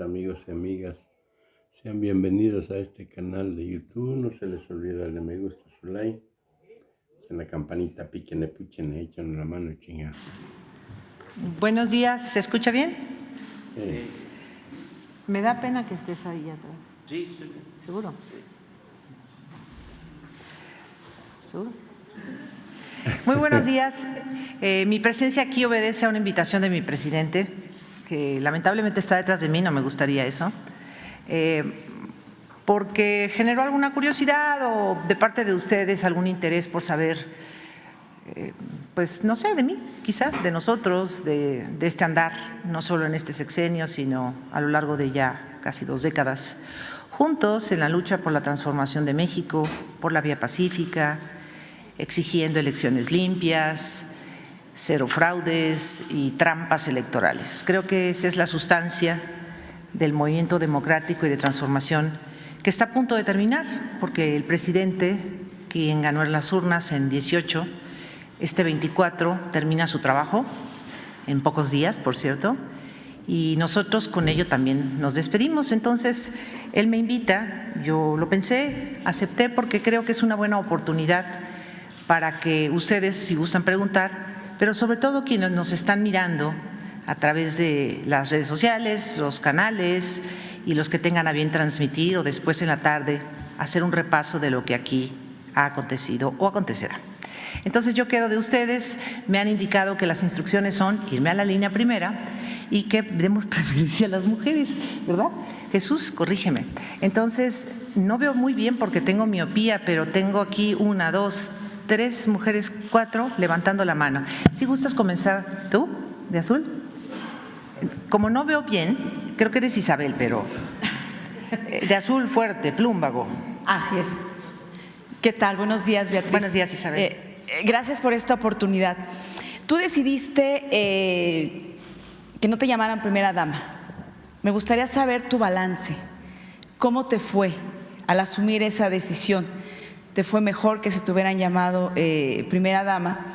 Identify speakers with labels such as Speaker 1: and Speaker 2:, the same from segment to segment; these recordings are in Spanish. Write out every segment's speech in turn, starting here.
Speaker 1: amigos y amigas? Sean bienvenidos a este canal de YouTube. No se les olvide darle me gusta, su like, en la campanita, píquenle, puchen, echen la mano y chinga.
Speaker 2: Buenos días, ¿se escucha bien?
Speaker 1: Sí.
Speaker 2: Me da pena que estés ahí atrás.
Speaker 1: Sí, estoy bien.
Speaker 2: ¿Seguro? ¿Seguro? Muy buenos días. Mi presencia aquí obedece a una invitación de mi presidente, que lamentablemente está detrás de mí, no me gustaría eso, porque generó alguna curiosidad o de parte de ustedes algún interés por saber, pues no sé, de mí, quizá, de nosotros, de este andar, no solo en este sexenio, sino a lo largo de ya casi 2 décadas, juntos en la lucha por la transformación de México, por la vía pacífica, exigiendo elecciones limpias, cero fraudes y trampas electorales. Creo que esa es la sustancia del movimiento democrático y de transformación que está a punto de terminar, porque el presidente, quien ganó en las urnas en 18, este 24 termina su trabajo, en pocos días, por cierto, y nosotros con ello también nos despedimos. Entonces, él me invita, yo lo pensé, acepté porque creo que es una buena oportunidad para que ustedes, si gustan preguntar, pero sobre todo quienes nos están mirando a través de las redes sociales, los canales y los que tengan a bien transmitir o después en la tarde hacer un repaso de lo que aquí ha acontecido o acontecerá. Entonces yo quedo de ustedes, me han indicado que las instrucciones son irme a la línea primera y que demos preferencia a las mujeres, ¿verdad? Jesús, corrígeme. Entonces no veo muy bien porque tengo miopía, pero tengo aquí 1, 2, 3 mujeres, 4 levantando la mano. Si gustas comenzar tú, de azul. Como no veo bien, creo que eres Isabel, pero de azul fuerte, plúmbago.
Speaker 3: Así es. ¿Qué tal? Buenos días, Beatriz.
Speaker 2: Buenos días, Isabel.
Speaker 3: Gracias por esta oportunidad. Tú decidiste que no te llamaran primera dama. Me gustaría saber tu balance. ¿Cómo te fue al asumir esa decisión? ¿Te fue mejor que se te hubieran llamado primera dama?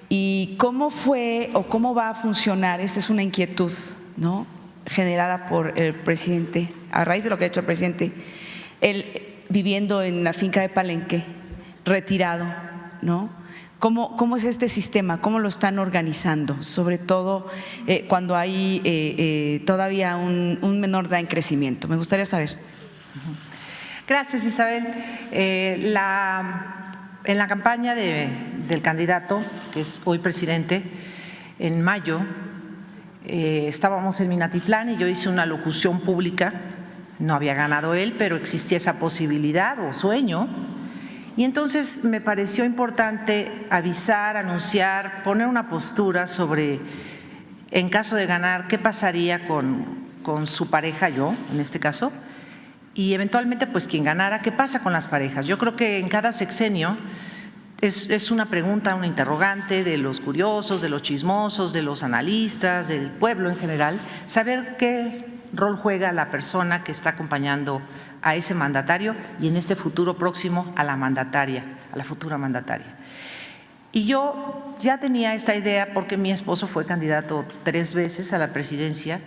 Speaker 3: ¿Y cómo fue o cómo va a funcionar? Esta es una inquietud, ¿no?, generada por el presidente, a raíz de lo que ha hecho el presidente, él viviendo en la finca de Palenque, retirado, ¿no? ¿Cómo es este sistema? ¿Cómo lo están organizando? Sobre todo cuando hay todavía un menor edad en crecimiento. Me gustaría saber.
Speaker 2: Gracias, Isabel. En la campaña del candidato, que es hoy presidente, en mayo, estábamos en Minatitlán y yo hice una locución pública. No había ganado él, pero existía esa posibilidad o sueño. Y entonces me pareció importante avisar, anunciar, poner una postura sobre, en caso de ganar, qué pasaría con su pareja, yo, en este caso, y eventualmente, pues, quien ganara, qué pasa con las parejas. Yo creo que en cada sexenio es una pregunta, una interrogante de los curiosos, de los chismosos, de los analistas, del pueblo en general, saber qué rol juega la persona que está acompañando a ese mandatario y en este futuro próximo a la mandataria, a la futura mandataria. Y yo ya tenía esta idea porque mi esposo fue candidato 3 veces a la presidencia,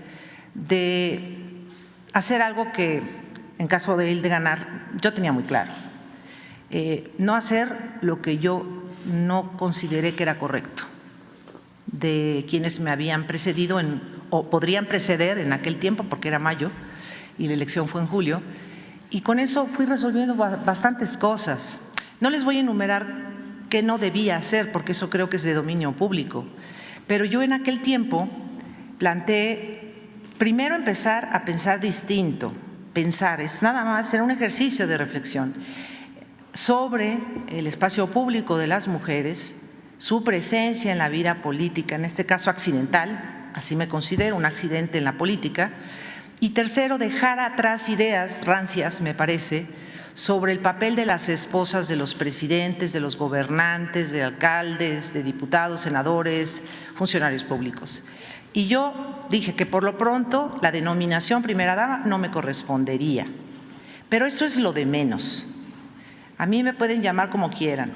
Speaker 2: de hacer algo que en caso de él de ganar yo tenía muy claro, no hacer lo que yo no consideré que era correcto de quienes me habían precedido o podrían preceder en aquel tiempo, porque era mayo y la elección fue en julio, y con eso fui resolviendo bastantes cosas. No les voy a enumerar qué no debía hacer, porque eso creo que es de dominio público, pero yo en aquel tiempo planteé primero empezar a pensar distinto. Pensar es nada más, era un ejercicio de reflexión sobre el espacio público de las mujeres, su presencia en la vida política, en este caso accidental, así me considero, un accidente en la política. Y tercero, dejar atrás ideas rancias, me parece, sobre el papel de las esposas de los presidentes, de los gobernantes, de alcaldes, de diputados, senadores, funcionarios públicos. Y yo dije que por lo pronto la denominación primera dama no me correspondería, pero eso es lo de menos. A mí me pueden llamar como quieran.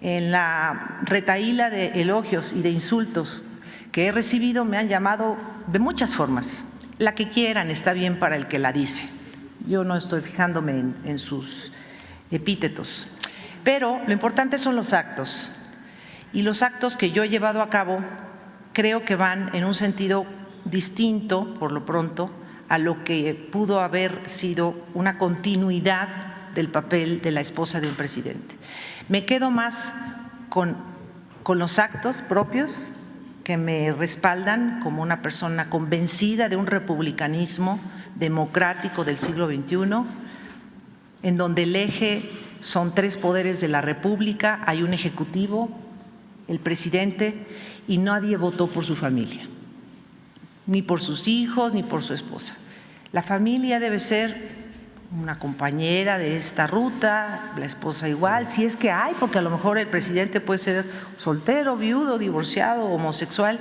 Speaker 2: En la retahíla de elogios y de insultos que he recibido me han llamado de muchas formas. la que quieran está bien para el que la dice. Yo no estoy fijándome en sus epítetos. Pero lo importante son los actos. Y los actos que yo he llevado a cabo creo que van en un sentido distinto, por lo pronto, a lo que pudo haber sido una continuidad del papel de la esposa de un presidente. Me quedo más con los actos propios que me respaldan como una persona convencida de un republicanismo democrático del siglo XXI, en donde el eje son tres poderes de la República, hay un ejecutivo, el presidente, y nadie votó por su familia, ni por sus hijos, ni por su esposa. La familia debe ser una compañera de esta ruta, la esposa igual, si es que hay, porque a lo mejor el presidente puede ser soltero, viudo, divorciado, homosexual.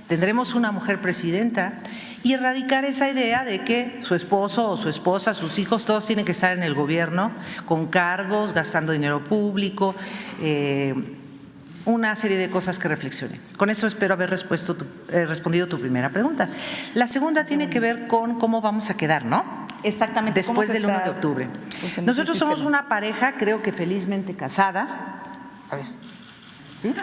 Speaker 2: Tendremos una mujer presidenta y erradicar esa idea de que su esposo o su esposa, sus hijos, todos tienen que estar en el gobierno con cargos, gastando dinero público, una serie de cosas que reflexione. Con eso espero haber respondido tu primera pregunta. La segunda tiene que ver con cómo vamos a quedar, ¿no?
Speaker 3: Exactamente.
Speaker 2: Después del 1 de octubre. Nosotros somos una pareja, creo que felizmente casada. A ver, ¿sí?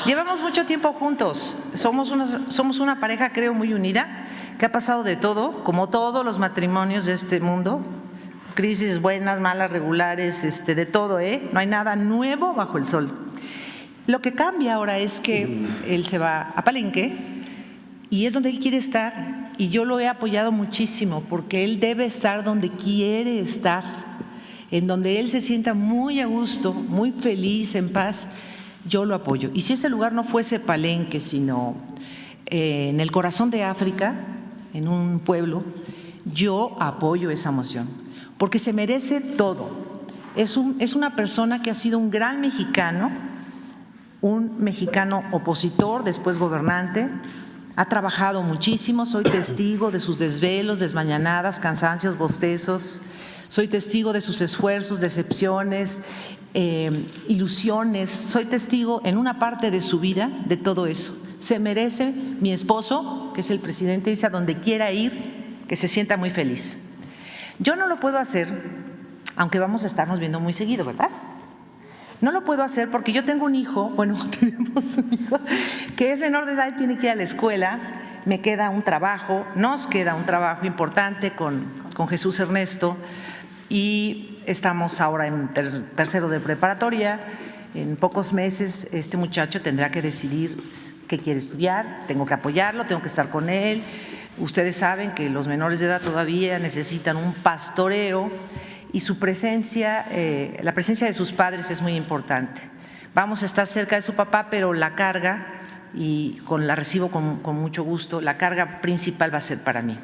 Speaker 2: Llevamos mucho tiempo juntos. Somos una pareja, creo, muy unida, que ha pasado de todo, como todos los matrimonios de este mundo. Crisis buenas, malas, regulares, de todo, ¿eh? No hay nada nuevo bajo el sol. Lo que cambia ahora es que él se va a Palenque y es donde él quiere estar, y yo lo he apoyado muchísimo porque él debe estar donde quiere estar, en donde él se sienta muy a gusto, muy feliz, en paz. Yo lo apoyo. Y si ese lugar no fuese Palenque, sino en el corazón de África, en un pueblo, yo apoyo esa moción, porque se merece todo. Es una persona que ha sido un gran mexicano, un mexicano opositor, después gobernante, ha trabajado muchísimo, soy testigo de sus desvelos, desmañanadas, cansancios, bostezos, soy testigo de sus esfuerzos, decepciones, ilusiones, soy testigo en una parte de su vida de todo eso. Se merece mi esposo, que es el presidente, irse a donde quiera ir, que se sienta muy feliz. Yo no lo puedo hacer, aunque vamos a estarnos viendo muy seguido, ¿verdad? No lo puedo hacer porque yo tengo un hijo, tenemos un hijo que es menor de edad y tiene que ir a la escuela. Me queda un trabajo, nos queda un trabajo importante con Jesús Ernesto, y estamos ahora en tercero de preparatoria. En pocos meses este muchacho tendrá que decidir qué quiere estudiar, tengo que apoyarlo, tengo que estar con él. Ustedes saben que los menores de edad todavía necesitan un pastoreo y su presencia, la presencia de sus padres es muy importante. Vamos a estar cerca de su papá, pero la carga, y la recibo con mucho gusto, la carga principal va a ser para mí.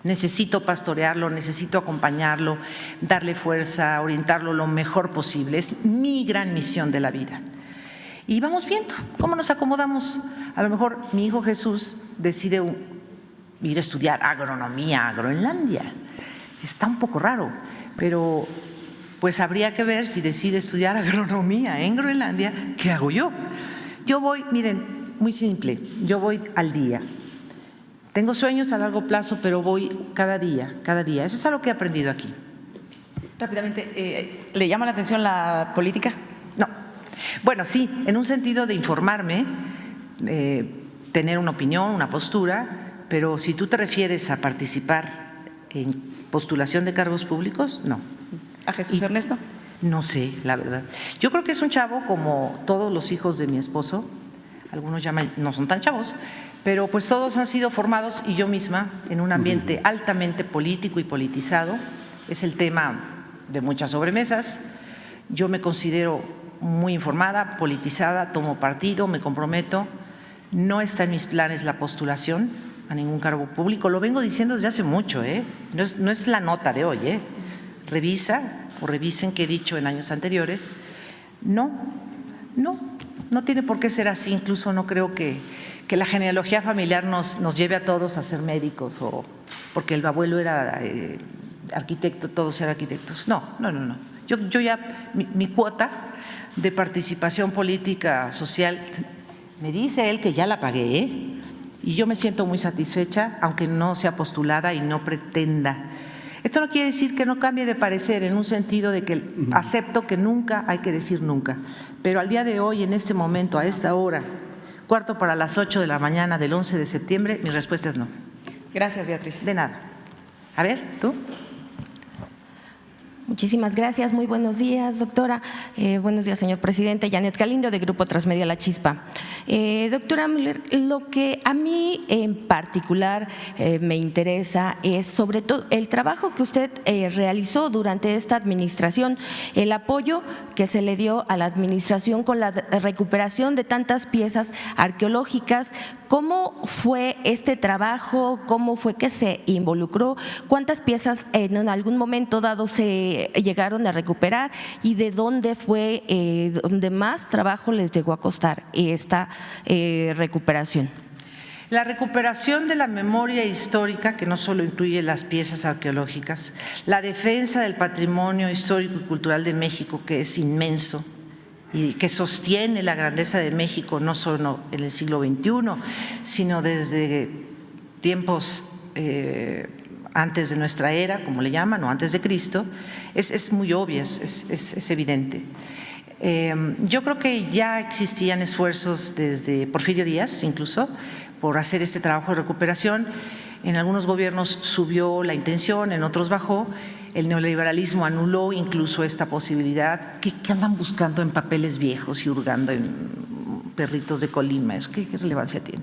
Speaker 2: Necesito pastorearlo, necesito acompañarlo, darle fuerza, orientarlo lo mejor posible. Es mi gran misión de la vida. Y vamos viendo cómo nos acomodamos. A lo mejor mi hijo Jesús decide ir a estudiar agronomía a Groenlandia. Está un poco raro, pero pues habría que ver si decide estudiar agronomía en Groenlandia, ¿qué hago yo? Yo voy, miren, muy simple, yo voy al día. Tengo sueños a largo plazo, pero voy cada día, cada día. Eso es algo que he aprendido aquí.
Speaker 3: Rápidamente, ¿le llama la atención la política?
Speaker 2: No. Bueno, sí, en un sentido de informarme, tener una opinión, una postura, pero si tú te refieres a participar en postulación de cargos públicos, no.
Speaker 3: ¿A Jesús Ernesto?
Speaker 2: No sé, la verdad. Yo creo que es un chavo como todos los hijos de mi esposo. Algunos ya no son tan chavos, pero pues todos han sido formados, y yo misma, en un ambiente altamente político y politizado. Es el tema de muchas sobremesas. Yo me considero muy informada, politizada, tomo partido, me comprometo. No está en mis planes la postulación a ningún cargo público. Lo vengo diciendo desde hace mucho, ¿eh? No es la nota de hoy, ¿eh? Revisen qué he dicho en años anteriores. No tiene por qué ser así. Incluso no creo que la genealogía familiar nos lleve a todos a ser médicos, o porque el abuelo era arquitecto, todos eran arquitectos. No. Yo ya, mi cuota de participación política social, me dice él que ya la pagué, ¿eh? y yo me siento muy satisfecha, aunque no sea postulada y no pretenda. Esto no quiere decir que no cambie de parecer, en un sentido de que acepto que nunca hay que decir nunca, pero al día de hoy, en este momento, a esta hora, 7:45 de la mañana del 11 de septiembre, mi respuesta es no.
Speaker 3: Gracias, Beatriz.
Speaker 2: De nada. A ver, ¿tú?
Speaker 4: Muchísimas gracias. Muy buenos días, doctora. Buenos días, señor presidente. Janet Galindo, de Grupo Transmedia La Chispa. Doctora Müller, lo que a mí en particular me interesa es sobre todo el trabajo que usted realizó durante esta administración, el apoyo que se le dio a la administración con la recuperación de tantas piezas arqueológicas. ¿Cómo fue este trabajo? ¿Cómo fue que se involucró? ¿Cuántas piezas en algún momento dado se llegaron a recuperar? ¿Y de dónde fue donde más trabajo les llegó a costar esta recuperación?
Speaker 2: La recuperación de la memoria histórica, que no solo incluye las piezas arqueológicas, la defensa del patrimonio histórico y cultural de México, que es inmenso y que sostiene la grandeza de México no solo en el siglo XXI, sino desde tiempos antes de nuestra era, como le llaman, o antes de Cristo, es muy obvio, es evidente. Yo creo que ya existían esfuerzos desde Porfirio Díaz, incluso, por hacer este trabajo de recuperación. En algunos gobiernos subió la intención, en otros bajó. El neoliberalismo anuló incluso esta posibilidad. ¿Qué andan buscando en papeles viejos y hurgando en perritos de Colima? ¿Qué relevancia tiene?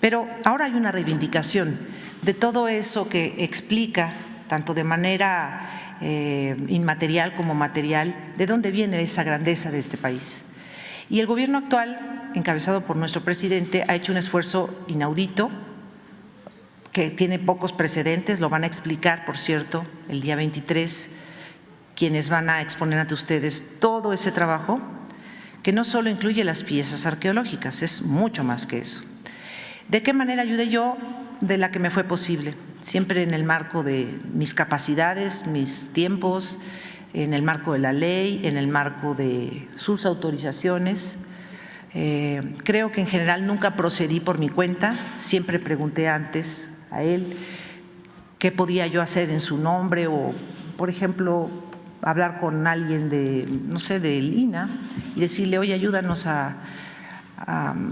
Speaker 2: Pero ahora hay una reivindicación de todo eso que explica, tanto de manera inmaterial como material, de dónde viene esa grandeza de este país. Y el gobierno actual, encabezado por nuestro presidente, ha hecho un esfuerzo inaudito, que tiene pocos precedentes, lo van a explicar, por cierto, el día 23, quienes van a exponer ante ustedes todo ese trabajo, que no solo incluye las piezas arqueológicas, es mucho más que eso. ¿De qué manera ayudé yo? De la que me fue posible, siempre en el marco de mis capacidades, mis tiempos, en el marco de la ley, en el marco de sus autorizaciones. Creo que en general nunca procedí por mi cuenta, siempre pregunté antes a él qué podía yo hacer en su nombre o, por ejemplo, hablar con alguien de, no sé, del INAH y decirle, oye, ayúdanos a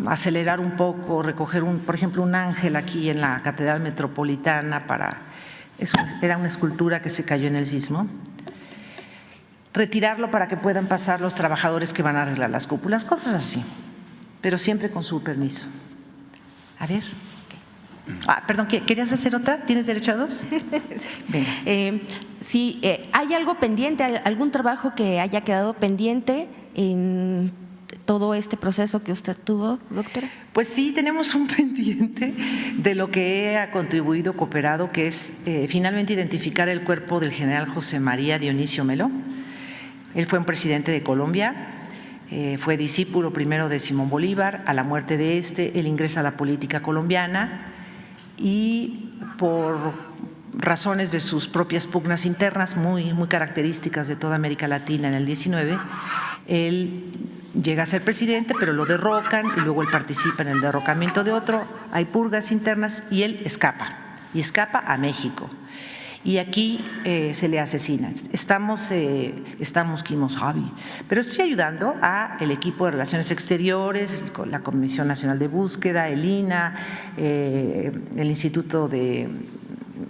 Speaker 2: acelerar un poco, recoger, por ejemplo, un ángel aquí en la Catedral Metropolitana era una escultura que se cayó en el sismo, retirarlo para que puedan pasar los trabajadores que van a arreglar las cúpulas, cosas así, pero siempre con su permiso. A ver. Perdón, ¿querías hacer otra? ¿Tienes derecho a dos?
Speaker 4: Sí, ¿hay algo pendiente, algún trabajo que haya quedado pendiente en todo este proceso que usted tuvo, doctora?
Speaker 2: Pues sí, tenemos un pendiente de lo que ha contribuido, cooperado, que es finalmente identificar el cuerpo del general José María Dionisio Melo. Él fue un presidente de Colombia, fue discípulo primero de Simón Bolívar. A la muerte de él ingresa a la política colombiana y por razones de sus propias pugnas internas, muy características de toda América Latina en el 19, él llega a ser presidente, pero lo derrocan y luego él participa en el derrocamiento de otro, hay purgas internas y él escapa a México. Y aquí se le asesina. Estamos Kimo Javi, pero estoy ayudando al equipo de Relaciones Exteriores, la Comisión Nacional de Búsqueda, el INAH, el Instituto del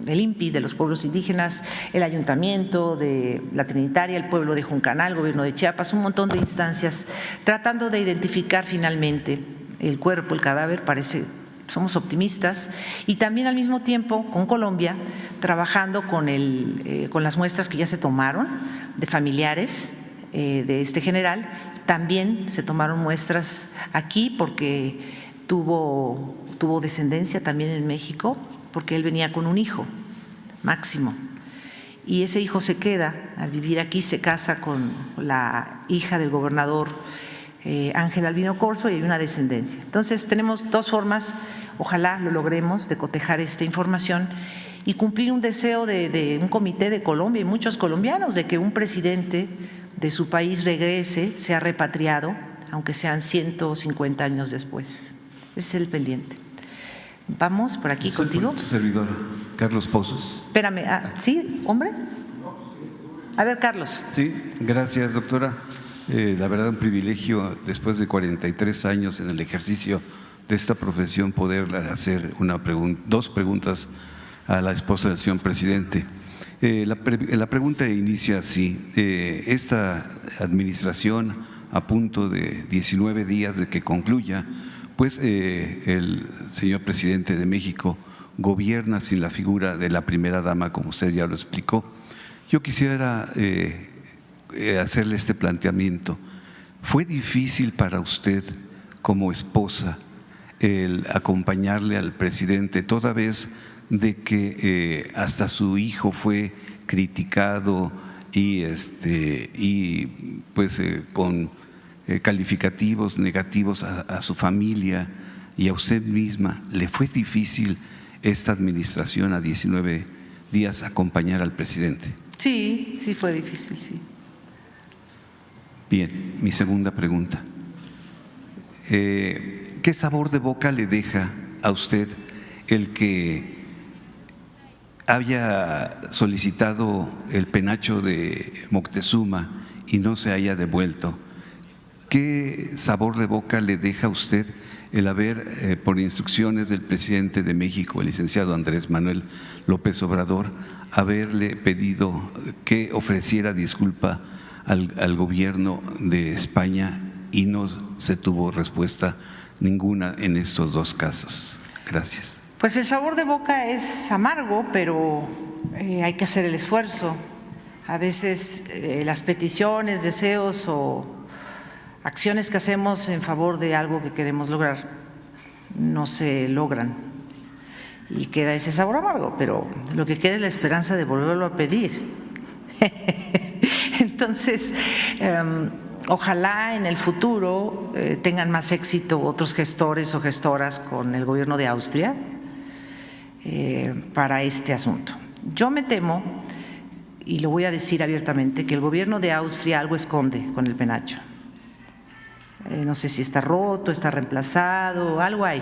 Speaker 2: INPI, de los pueblos indígenas, el Ayuntamiento de La Trinitaria, el pueblo de Juncanal, el gobierno de Chiapas, un montón de instancias, tratando de identificar finalmente el cuerpo, el cadáver. Somos optimistas, y también al mismo tiempo con Colombia, trabajando con las muestras que ya se tomaron de familiares de este general. También se tomaron muestras aquí porque tuvo descendencia también en México, porque él venía con un hijo, Máximo, y ese hijo se queda a vivir aquí, se casa con la hija del gobernador Ángel Albino Corzo, y hay una descendencia. Entonces tenemos dos formas, ojalá lo logremos, de cotejar esta información y cumplir un deseo de un comité de Colombia y muchos colombianos, de que un presidente de su país regrese, sea repatriado, aunque sean 150 años después. Ese es el pendiente. Vamos por aquí contigo.
Speaker 5: Tu servidor, Carlos Pozos.
Speaker 2: Espérame, ¿sí, hombre? A ver, Carlos.
Speaker 5: Sí, gracias, doctora. La verdad, un privilegio, después de 43 años en el ejercicio de esta profesión, poder hacer dos preguntas a la esposa del señor presidente. La pregunta inicia así. Esta administración, a punto de 19 días de que concluya, pues el señor presidente de México gobierna sin la figura de la primera dama, como usted ya lo explicó. Yo quisiera hacerle este planteamiento. ¿Fue difícil para usted como esposa el acompañarle al presidente, toda vez de que hasta su hijo fue criticado y pues con calificativos negativos a su familia y a usted misma? ¿Le fue difícil esta administración a 19 días acompañar al presidente?
Speaker 2: Sí, sí fue difícil, sí.
Speaker 5: Bien, mi segunda pregunta. ¿Qué sabor de boca le deja a usted el que haya solicitado el penacho de Moctezuma y no se haya devuelto? ¿Qué sabor de boca le deja a usted el haber, por instrucciones del presidente de México, el licenciado Andrés Manuel López Obrador, haberle pedido que ofreciera disculpa al gobierno de España y no se tuvo respuesta ninguna en estos dos casos? Gracias.
Speaker 2: Pues el sabor de boca es amargo, pero hay que hacer el esfuerzo. A veces las peticiones, deseos o acciones que hacemos en favor de algo que queremos lograr no se logran y queda ese sabor amargo, pero lo que queda es la esperanza de volverlo a pedir. Entonces, ojalá en el futuro tengan más éxito otros gestores o gestoras con el gobierno de Austria para este asunto. Yo me temo, y lo voy a decir abiertamente, que el gobierno de Austria algo esconde con el penacho. No sé si está roto, está reemplazado, algo hay.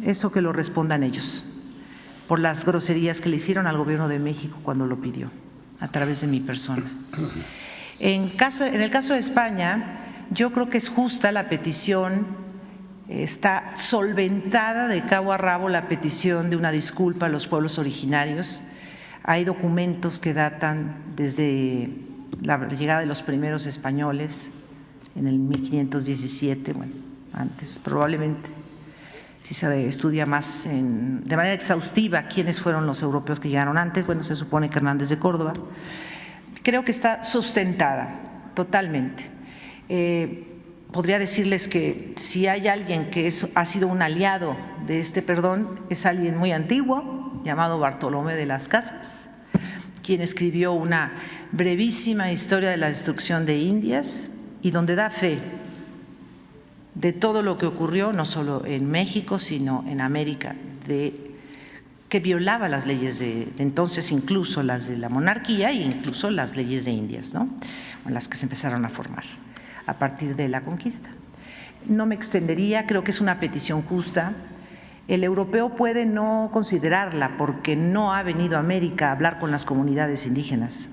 Speaker 2: Eso que lo respondan ellos, por las groserías que le hicieron al gobierno de México cuando lo pidió, a través de mi persona. En el caso de España, yo creo que es justa la petición, está solventada de cabo a rabo la petición de una disculpa a los pueblos originarios. Hay documentos que datan desde la llegada de los primeros españoles en el 1517, bueno, antes probablemente, si se estudia más de manera exhaustiva quiénes fueron los europeos que llegaron antes, bueno, se supone que Hernández de Córdoba. Creo que está sustentada totalmente. Podría decirles que si hay alguien que ha sido un aliado de este perdón, es alguien muy antiguo, llamado Bartolomé de las Casas, quien escribió una brevísima historia de la destrucción de Indias y donde da fe de todo lo que ocurrió, no solo en México, sino en América, que violaba las leyes de entonces, incluso las de la monarquía e incluso las leyes de Indias, ¿no? Las que se empezaron a formar a partir de la conquista. No me extendería, creo que es una petición justa. El europeo puede no considerarla porque no ha venido a América a hablar con las comunidades indígenas,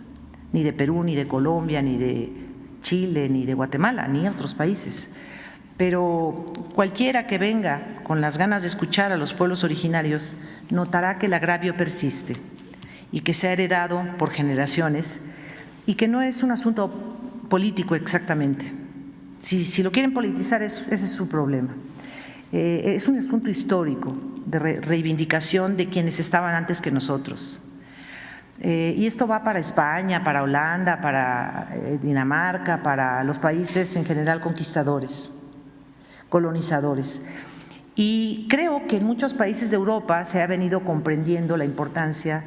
Speaker 2: ni de Perú, ni de Colombia, ni de Chile, ni de Guatemala, ni otros países. Pero cualquiera que venga con las ganas de escuchar a los pueblos originarios notará que el agravio persiste y que se ha heredado por generaciones y que no es un asunto político exactamente. Si lo quieren politizar, ese es su problema. Es un asunto histórico de reivindicación de quienes estaban antes que nosotros. Y esto va para España, para Holanda, para Dinamarca, para los países en general conquistadores, colonizadores. Y creo que en muchos países de Europa se ha venido comprendiendo la importancia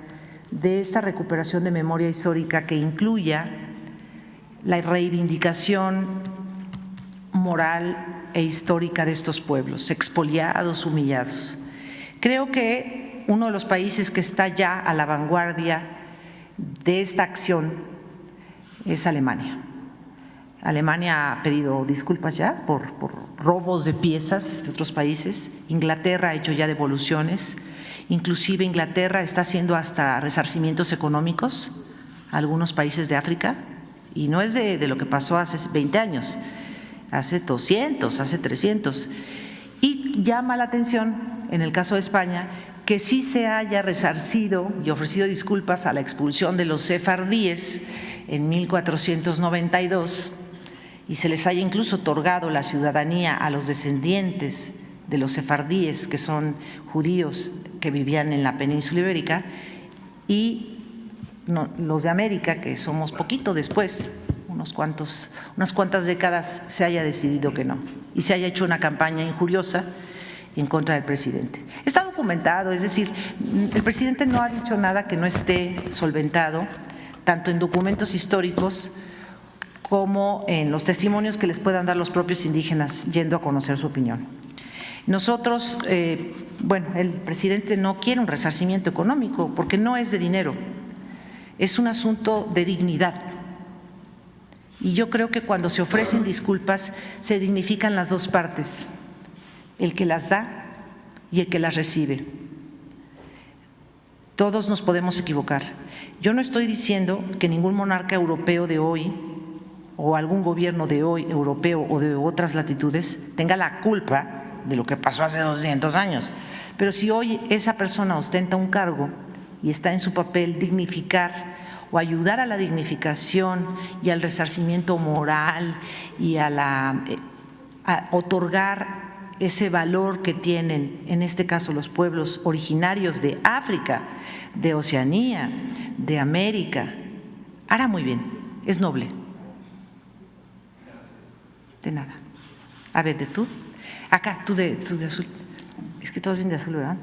Speaker 2: de esta recuperación de memoria histórica que incluya la reivindicación moral e histórica de estos pueblos, expoliados, humillados. Creo que uno de los países que está ya a la vanguardia de esta acción es Alemania. Alemania ha pedido disculpas ya por robos de piezas de otros países. Inglaterra ha hecho ya devoluciones. Inclusive Inglaterra está haciendo hasta resarcimientos económicos a algunos países de África. Y no es de lo que pasó hace 20 años, hace 200, hace 300. Y llama la atención, en el caso de España, que sí se haya resarcido y ofrecido disculpas a la expulsión de los sefardíes en 1492 y se les haya incluso otorgado la ciudadanía a los descendientes de los sefardíes, que son judíos que vivían en la península ibérica, y los de América, que somos poquito después, unas cuantas décadas, se haya decidido que no y se haya hecho una campaña injuriosa en contra del presidente. Está documentado, es decir, el presidente no ha dicho nada que no esté solventado, tanto en documentos históricos como en los testimonios que les puedan dar los propios indígenas yendo a conocer su opinión. Nosotros, el presidente no quiere un resarcimiento económico porque no es de dinero, es un asunto de dignidad. Y yo creo que cuando se ofrecen disculpas se dignifican las dos partes, el que las da y el que las recibe. Todos nos podemos equivocar. Yo no estoy diciendo que ningún monarca europeo de hoy o algún gobierno de hoy europeo o de otras latitudes tenga la culpa de lo que pasó hace 200 años. Pero si hoy esa persona ostenta un cargo y está en su papel dignificar o ayudar a la dignificación y al resarcimiento moral y a otorgar ese valor que tienen, en este caso, los pueblos originarios de África, de Oceanía, de América, hará muy bien, es noble. De nada. A ver, de tú. Acá, tú de azul. Es que todos vienen de azul, ¿verdad?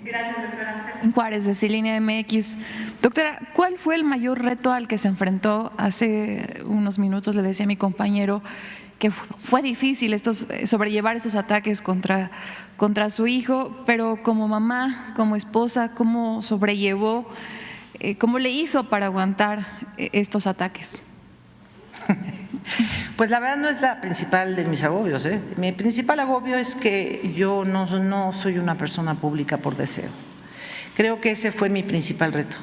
Speaker 6: Gracias, doctora. Juárez, de Cilínea MX. Doctora, ¿cuál fue el mayor reto al que se enfrentó? Hace unos minutos le decía a mi compañero que fue difícil sobrellevar estos ataques contra su hijo, pero como mamá, como esposa, ¿cómo sobrellevó, cómo le hizo para aguantar estos ataques?
Speaker 2: Pues la verdad no es la principal de mis agobios, ¿eh? Mi principal agobio es que yo no soy una persona pública por deseo. Creo que ese fue mi principal reto.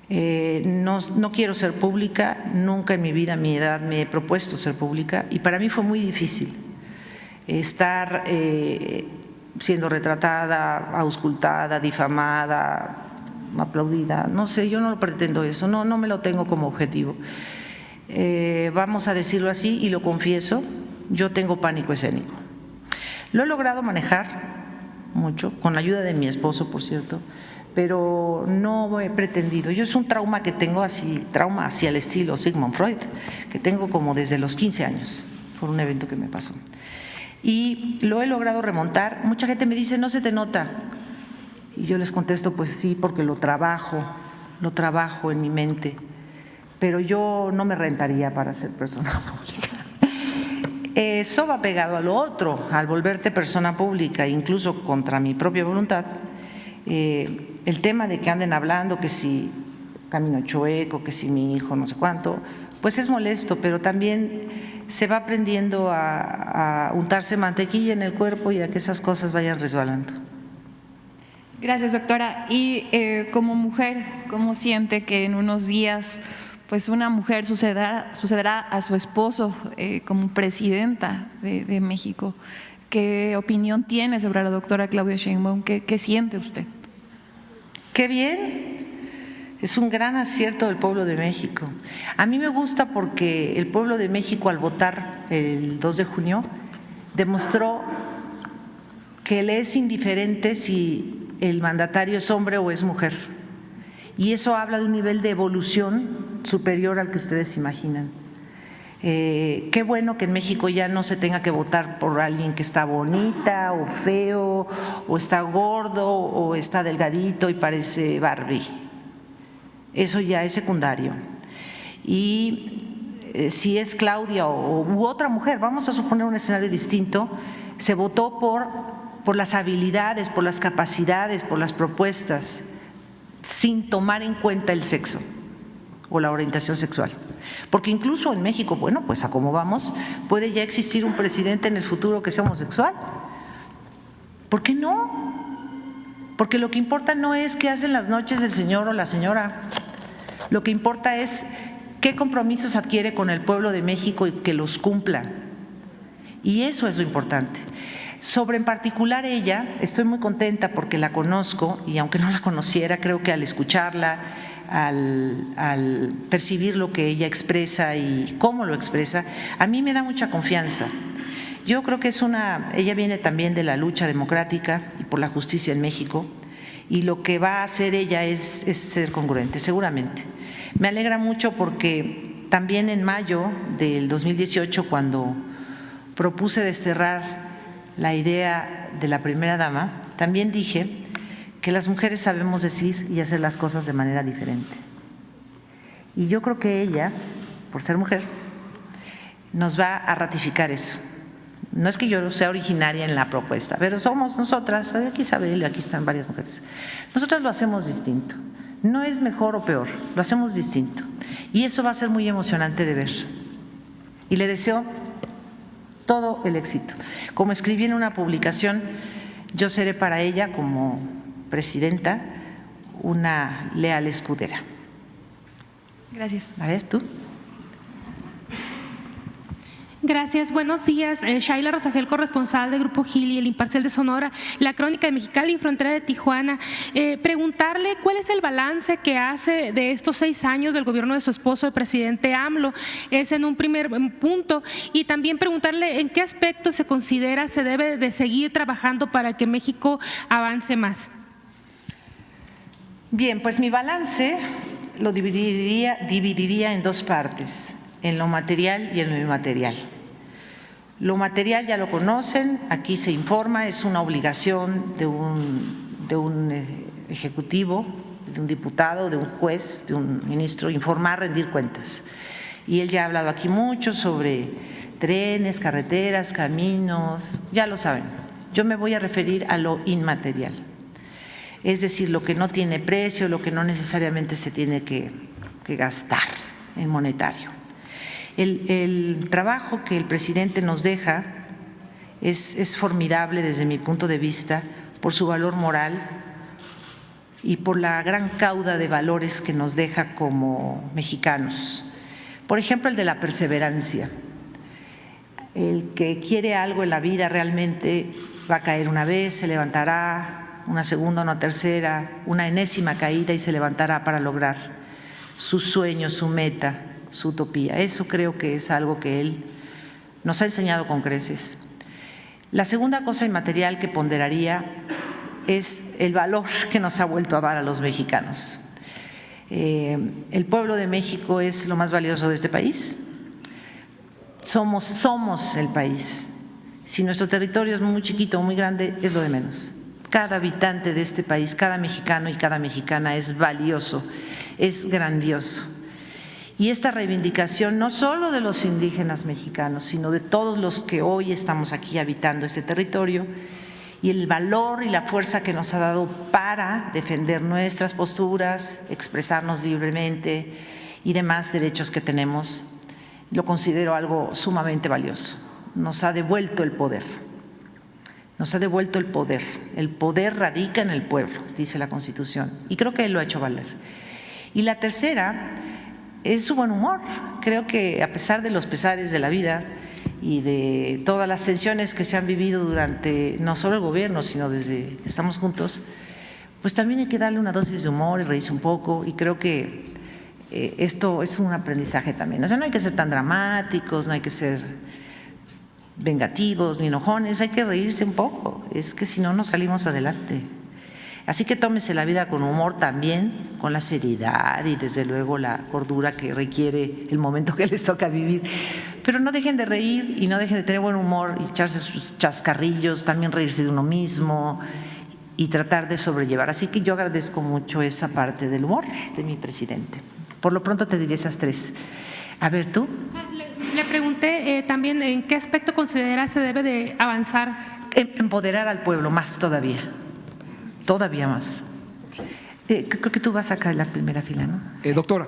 Speaker 2: No quiero ser pública, nunca en mi vida, a mi edad, me he propuesto ser pública y para mí fue muy difícil estar siendo retratada, auscultada, difamada, aplaudida. No sé, yo no lo pretendo eso, no me lo tengo como objetivo. Vamos a decirlo así y lo confieso, yo tengo pánico escénico. Lo he logrado manejar mucho, con la ayuda de mi esposo, por cierto, pero no he pretendido. Yo es un trauma que tengo trauma hacia el estilo Sigmund Freud, que tengo como desde los 15 años, por un evento que me pasó. Y lo he logrado remontar. Mucha gente me dice, no se te nota. Y yo les contesto, pues sí, porque lo trabajo en mi mente. Pero yo no me rentaría para ser persona pública. Eso va pegado a lo otro, al volverte persona pública, incluso contra mi propia voluntad. El tema de que anden hablando que si camino chueco, que si mi hijo no sé cuánto, pues es molesto, pero también se va aprendiendo a untarse mantequilla en el cuerpo y a que esas cosas vayan resbalando.
Speaker 6: Gracias, doctora. Y como mujer, ¿cómo siente que en unos días pues una mujer sucederá a su esposo como presidenta de México? ¿Qué opinión tiene sobre la doctora Claudia Sheinbaum? ¿Qué siente usted?
Speaker 2: ¡Qué bien! Es un gran acierto del pueblo de México. A mí me gusta porque el pueblo de México, al votar el 2 de junio, demostró que le es indiferente si el mandatario es hombre o es mujer. Y eso habla de un nivel de evolución superior al que ustedes imaginan. Qué bueno que en México ya no se tenga que votar por alguien que está bonita o feo, o está gordo o está delgadito y parece Barbie. Eso ya es secundario. Y si es Claudia u otra mujer, vamos a suponer un escenario distinto, se votó por las habilidades, por las capacidades, por las propuestas, sin tomar en cuenta el sexo. o la orientación sexual. Porque incluso en México, bueno, pues a cómo vamos, puede ya existir un presidente en el futuro que sea homosexual. ¿Por qué no? Porque lo que importa no es qué hacen las noches el señor o la señora. Lo que importa es qué compromisos adquiere con el pueblo de México y que los cumpla. Y eso es lo importante. Sobre en particular ella, estoy muy contenta porque la conozco y aunque no la conociera, creo que al escucharla, al percibir lo que ella expresa y cómo lo expresa, a mí me da mucha confianza. Yo creo que ella viene también de la lucha democrática y por la justicia en México, y lo que va a hacer ella es ser congruente, seguramente. Me alegra mucho porque también en mayo del 2018, cuando propuse desterrar la idea de la primera dama, también dije que las mujeres sabemos decir y hacer las cosas de manera diferente. Y yo creo que ella, por ser mujer, nos va a ratificar eso. No es que yo sea originaria en la propuesta, pero somos nosotras, aquí Isabel, aquí están varias mujeres, nosotras lo hacemos distinto. No es mejor o peor, lo hacemos distinto. Y eso va a ser muy emocionante de ver. Y le deseo todo el éxito. Como escribí en una publicación, yo seré para ella, como presidenta, una leal escudera.
Speaker 6: Gracias.
Speaker 2: A ver, tú.
Speaker 7: Gracias, buenos días. Shaila Rosagel, corresponsal de Grupo Gili, El Imparcial de Sonora, La Crónica de Mexicali y Frontera de Tijuana. Preguntarle cuál es el balance que hace de estos 6 años del gobierno de su esposo, el presidente AMLO, es en un primer punto, y también preguntarle en qué aspecto se considera se debe de seguir trabajando para que México avance más.
Speaker 2: Bien, pues mi balance lo dividiría en 2 partes, en lo material y en lo inmaterial. Lo material ya lo conocen, aquí se informa, es una obligación de un ejecutivo, de un diputado, de un juez, de un ministro, informar, rendir cuentas. Y él ya ha hablado aquí mucho sobre trenes, carreteras, caminos, ya lo saben. Yo me voy a referir a lo inmaterial, es decir, lo que no tiene precio, lo que no necesariamente se tiene que gastar en monetario. El trabajo que el presidente nos deja es formidable desde mi punto de vista por su valor moral y por la gran cauda de valores que nos deja como mexicanos. Por ejemplo, el de la perseverancia. El que quiere algo en la vida realmente va a caer una vez, se levantará, una segunda, una tercera, una enésima caída y se levantará para lograr su sueño, su meta, su utopía. Eso creo que es algo que él nos ha enseñado con creces. La segunda cosa inmaterial que ponderaría es el valor que nos ha vuelto a dar a los mexicanos. El pueblo de México es lo más valioso de este país. Somos el país. Si nuestro territorio es muy chiquito o muy grande, es lo de menos. Cada habitante de este país, cada mexicano y cada mexicana es valioso, es grandioso. Y esta reivindicación no solo de los indígenas mexicanos, sino de todos los que hoy estamos aquí habitando este territorio, y el valor y la fuerza que nos ha dado para defender nuestras posturas, expresarnos libremente y demás derechos que tenemos, lo considero algo sumamente valioso. Nos ha devuelto el poder. Nos ha devuelto el poder. El poder radica en el pueblo, dice la Constitución, y creo que él lo ha hecho valer. Y la tercera es su buen humor. Creo que a pesar de los pesares de la vida y de todas las tensiones que se han vivido durante no solo el gobierno, sino desde que estamos juntos, pues también hay que darle una dosis de humor y reírse un poco, y creo que esto es un aprendizaje también. O sea, no hay que ser tan dramáticos, no hay que ser vengativos ni enojones, hay que reírse un poco, es que si no, no salimos adelante. Así que tómese la vida con humor también, con la seriedad y desde luego la cordura que requiere el momento que les toca vivir. Pero no dejen de reír y no dejen de tener buen humor y echarse sus chascarrillos, también reírse de uno mismo y tratar de sobrellevar. Así que yo agradezco mucho esa parte del humor de mi presidente. Por lo pronto te diré esas 3. A ver, ¿tú?
Speaker 7: Le pregunté también en qué aspecto considera se debe de avanzar.
Speaker 2: Empoderar al pueblo más todavía más. Creo que tú vas acá en la primera fila, ¿no?
Speaker 8: Doctora,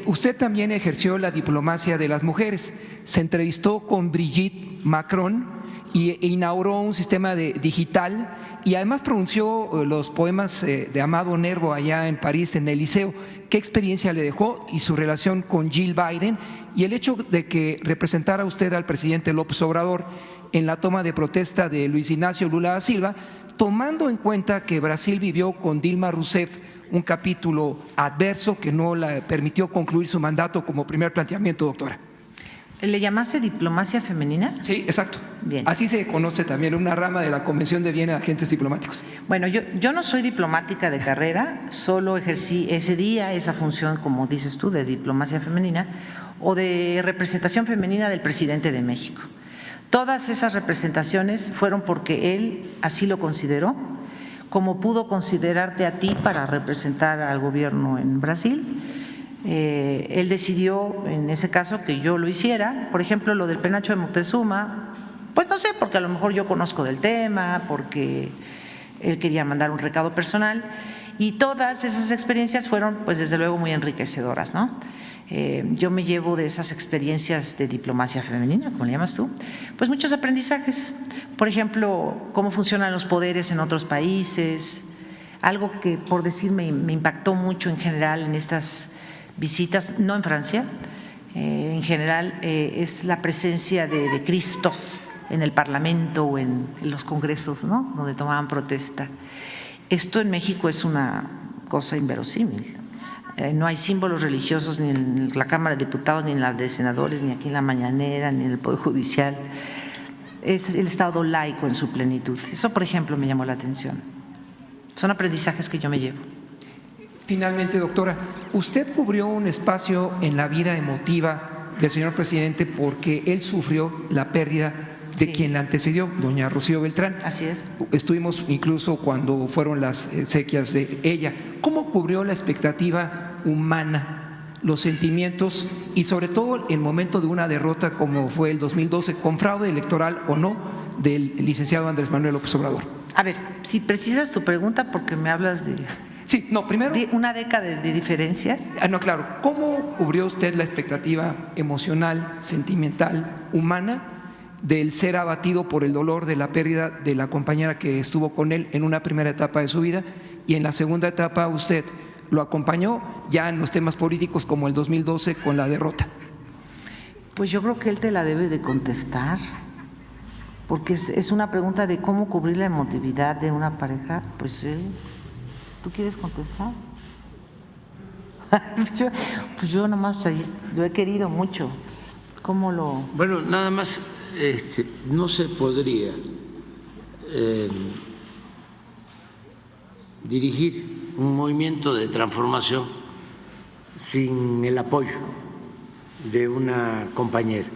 Speaker 8: usted también ejerció la diplomacia de las mujeres. Se entrevistó con Brigitte Macron e inauguró un sistema digital y además pronunció los poemas de Amado Nervo allá en París, en el Liceo. ¿Qué experiencia le dejó y su relación con Jill Biden y el hecho de que representara usted al presidente López Obrador en la toma de protesta de Luis Ignacio Lula da Silva, tomando en cuenta que Brasil vivió con Dilma Rousseff un capítulo adverso que no le permitió concluir su mandato como primer planteamiento, doctora?
Speaker 2: ¿Le llamaste diplomacia femenina?
Speaker 8: Sí, exacto.
Speaker 2: Bien.
Speaker 8: Así se conoce también, una rama de la Convención de Viena de Agentes Diplomáticos.
Speaker 2: Bueno, yo no soy diplomática de carrera, solo ejercí ese día esa función, como dices tú, de diplomacia femenina o de representación femenina del presidente de México. Todas esas representaciones fueron porque él así lo consideró, como pudo considerarte a ti para representar al gobierno en Brasil. Él decidió en ese caso que yo lo hiciera. Por ejemplo, lo del penacho de Moctezuma, pues no sé, porque a lo mejor yo conozco del tema, porque él quería mandar un recado personal, y todas esas experiencias fueron pues desde luego muy enriquecedoras, ¿no? Yo me llevo de esas experiencias de diplomacia femenina, como le llamas tú, pues muchos aprendizajes. Por ejemplo, cómo funcionan los poderes en otros países, algo que por decir me impactó mucho en general en estas visitas, no en Francia, en general es la presencia de Cristos en el Parlamento o en los congresos, ¿no?, donde tomaban protesta. Esto en México es una cosa inverosímil. No hay símbolos religiosos ni en la Cámara de Diputados, ni en la de senadores, ni aquí en la mañanera, ni en el Poder Judicial. Es el Estado laico en su plenitud. Eso, por ejemplo, me llamó la atención. Son aprendizajes que yo me llevo.
Speaker 8: Finalmente, doctora, usted cubrió un espacio en la vida emotiva del señor presidente porque él sufrió la pérdida de quien la antecedió, doña Rocío Beltrán.
Speaker 2: Así es.
Speaker 8: Estuvimos incluso cuando fueron las exequias de ella. ¿Cómo cubrió la expectativa humana, los sentimientos y sobre todo el momento de una derrota como fue el 2012, con fraude electoral o no, del licenciado Andrés Manuel López Obrador?
Speaker 2: A ver, si precisas tu pregunta porque me hablas de…
Speaker 8: Sí, no, primero…
Speaker 2: ¿De una década de diferencia?
Speaker 8: No, claro. ¿Cómo cubrió usted la expectativa emocional, sentimental, humana del ser abatido por el dolor de la pérdida de la compañera que estuvo con él en una primera etapa de su vida y en la segunda etapa usted lo acompañó ya en los temas políticos como el 2012 con la derrota?
Speaker 2: Pues yo creo que él te la debe de contestar, porque es una pregunta de cómo cubrir la emotividad de una pareja. Pues él… ¿Tú quieres contestar? Pues yo nada más lo he querido mucho. ¿Cómo lo…?
Speaker 9: Bueno, nada más, no se podría dirigir un movimiento de transformación sin el apoyo de una compañera.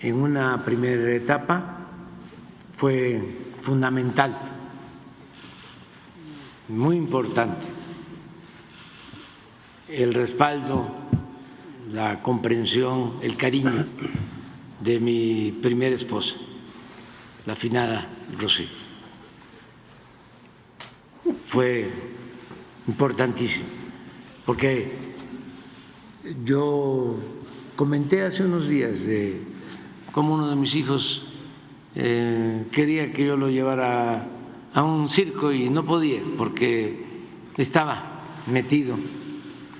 Speaker 9: En una primera etapa fue fundamental, muy importante, el respaldo, la comprensión, el cariño de mi primera esposa, la finada Rocío. Fue importantísimo, porque yo comenté hace unos días de cómo uno de mis hijos quería que yo lo llevara a un circo y no podía porque estaba metido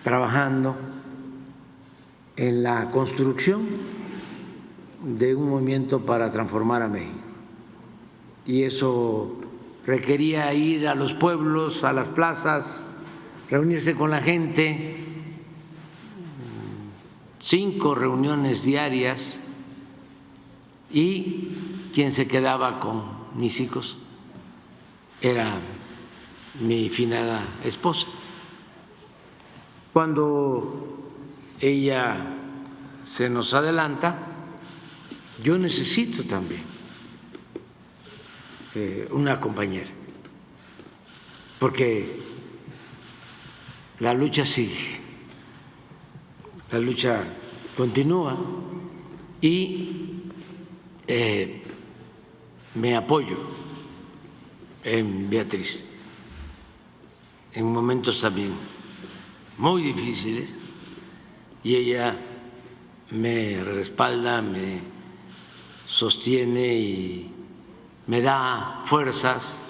Speaker 9: trabajando en la construcción de un movimiento para transformar a México. Y eso requería ir a los pueblos, a las plazas, reunirse con la gente, 5 reuniones diarias, y quien se quedaba con mis hijos era mi finada esposa. Cuando ella se nos adelanta, yo necesito también una compañera, porque la lucha sigue, la lucha continúa y me apoyo en Beatriz en momentos también muy difíciles, y ella me respalda, me sostiene y me da fuerzas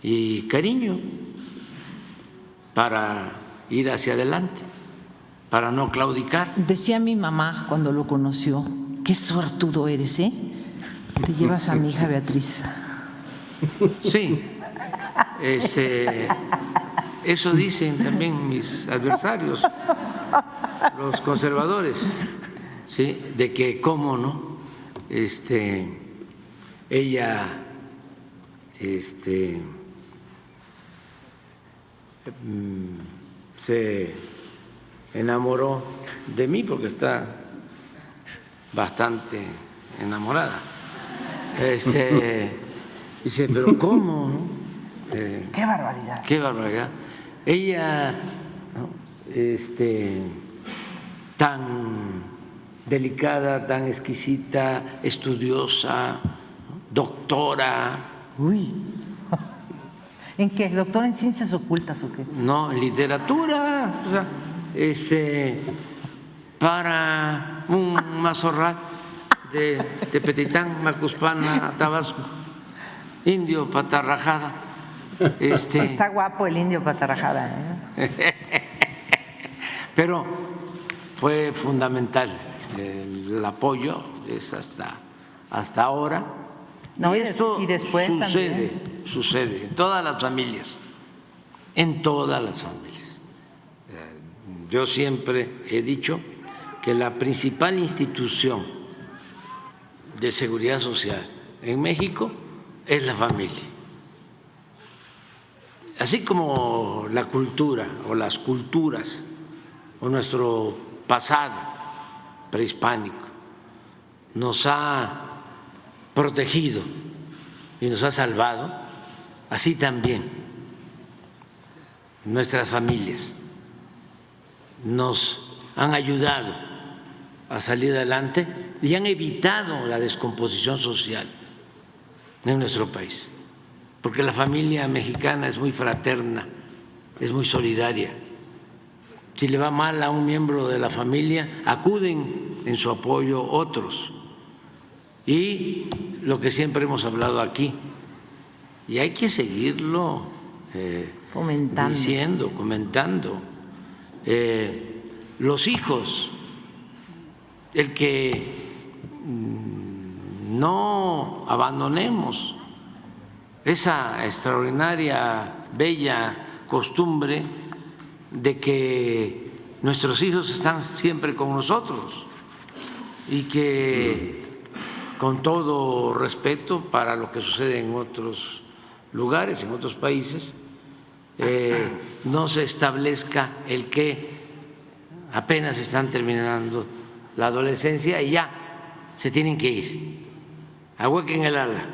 Speaker 9: y cariño para ir hacia adelante, para no claudicar.
Speaker 2: Decía mi mamá cuando lo conoció, qué suertudo eres, ¿eh? Te llevas a mi hija Beatriz.
Speaker 9: Sí, eso dicen también mis adversarios, los conservadores, ¿sí? De que cómo no, ella se enamoró de mí porque está bastante enamorada. Dice, pero ¿cómo? ¿No?
Speaker 2: ¡Qué barbaridad!
Speaker 9: ¡Qué barbaridad! Ella, ¿no? Tan delicada, tan exquisita, estudiosa, ¿no? Doctora.
Speaker 2: Uy. ¿En qué? ¿Doctora en ciencias ocultas o qué?
Speaker 9: No, en literatura. O sea, para un mazorral de Tepetitán, Macuspana, Tabasco, indio patarrajada.
Speaker 2: Está guapo el indio patarrajada, ¿eh?
Speaker 9: Pero fue fundamental el apoyo, es hasta ahora.
Speaker 2: No,
Speaker 9: y esto
Speaker 2: y después
Speaker 9: sucede en todas las familias, en todas las familias. Yo siempre he dicho que la principal institución de seguridad social en México es la familia. Así como la cultura o las culturas o nuestro pasado prehispánico nos ha protegido y nos ha salvado, así también nuestras familias nos han ayudado a salir adelante y han evitado la descomposición social en nuestro país, porque la familia mexicana es muy fraterna, es muy solidaria. Si le va mal a un miembro de la familia, acuden en su apoyo otros. Y lo que siempre hemos hablado aquí, y hay que seguirlo comentando, los hijos, el que no abandonemos esa extraordinaria, bella costumbre de que nuestros hijos están siempre con nosotros y que, con todo respeto para lo que sucede en otros lugares, en otros países, no se establezca el que apenas están terminando la adolescencia y ya se tienen que ir. Ahuequen el ala,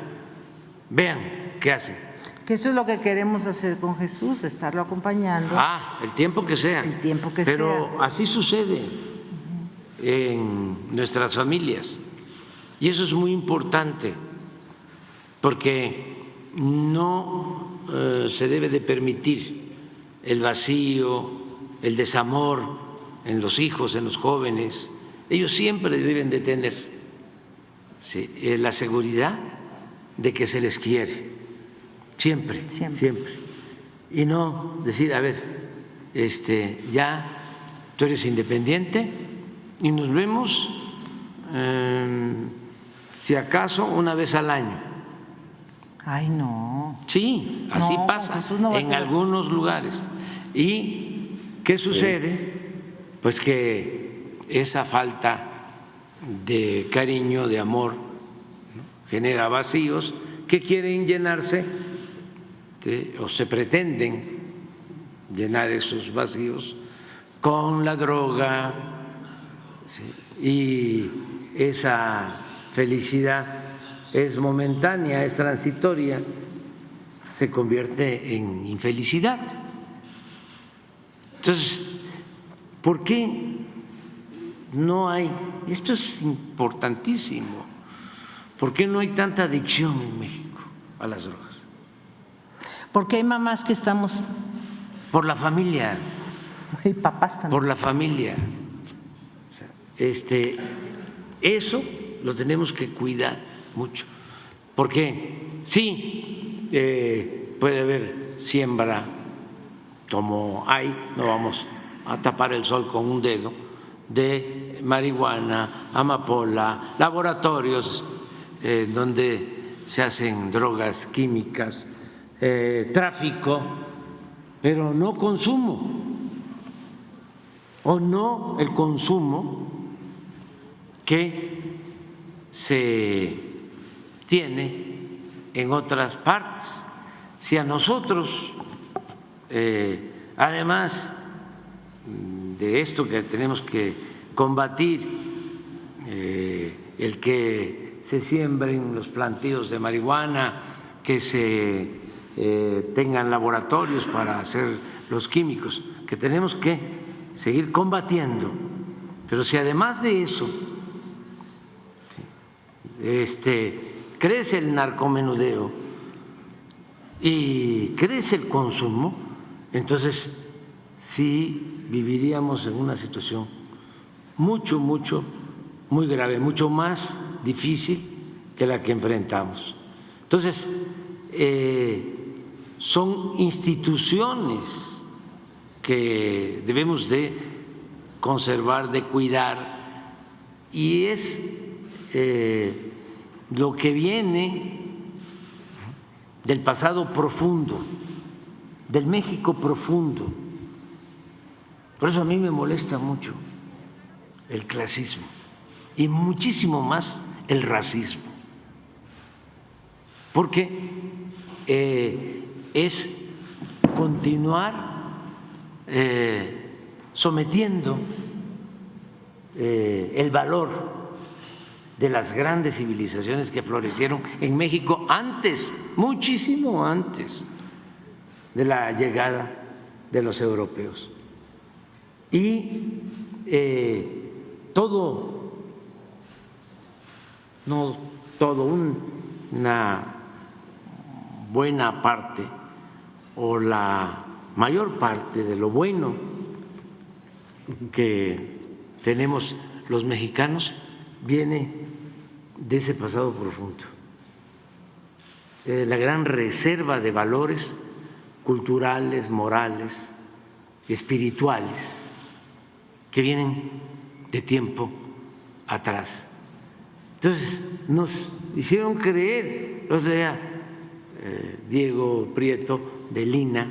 Speaker 9: vean qué hacen.
Speaker 2: Que eso es lo que queremos hacer con Jesús, estarlo acompañando.
Speaker 9: El tiempo que sea.
Speaker 2: El tiempo que
Speaker 9: Pero
Speaker 2: sea.
Speaker 9: así sucede en nuestras familias. Y eso es muy importante, porque no se debe de permitir el vacío, el desamor en los hijos, en los jóvenes. Ellos siempre deben de tener la seguridad de que se les quiere, siempre. Y no decir, a ver, ya tú eres independiente y nos vemos si acaso una vez al año.
Speaker 2: Ay, no.
Speaker 9: Sí, así
Speaker 2: No,
Speaker 9: pasa
Speaker 2: Jesús no va a
Speaker 9: en
Speaker 2: ser
Speaker 9: algunos lugares. ¿Y qué sucede? Pues que esa falta de cariño, de amor, ¿no?, genera vacíos que quieren llenarse, o se pretenden llenar esos vacíos con la droga, y esa felicidad es momentánea, es transitoria, se convierte en infelicidad. Entonces, ¿por qué no hay, y esto es importantísimo, por qué no hay tanta adicción en México a las drogas?
Speaker 2: Porque hay mamás que estamos…
Speaker 9: Por la familia.
Speaker 2: Y papás también.
Speaker 9: Por la familia. O sea, eso lo tenemos que cuidar mucho. Porque sí, puede haber siembra como hay, no vamos a tapar el sol con un dedo, de marihuana, amapola, laboratorios donde se hacen drogas químicas, tráfico, pero no consumo, o no el consumo que se tiene en otras partes. Si a nosotros, además de esto que tenemos que combatir, el que se siembren los plantíos de marihuana, que se tengan laboratorios para hacer los químicos, que tenemos que seguir combatiendo, pero si además de eso crece el narcomenudeo y crece el consumo, entonces sí viviríamos en una situación muy grave, mucho más difícil que la que enfrentamos. Entonces, son instituciones que debemos de conservar, de cuidar, y es lo que viene del pasado profundo, del México profundo. Por eso a mí me molesta mucho el clasismo y muchísimo más el racismo, porque es continuar sometiendo el valor de las grandes civilizaciones que florecieron en México antes, muchísimo antes de la llegada de los europeos. Y una buena parte o la mayor parte de lo bueno que tenemos los mexicanos viene de ese pasado profundo, la gran reserva de valores culturales, morales, espirituales que vienen de tiempo atrás. Entonces nos hicieron creer, o sea, Diego Prieto de Lina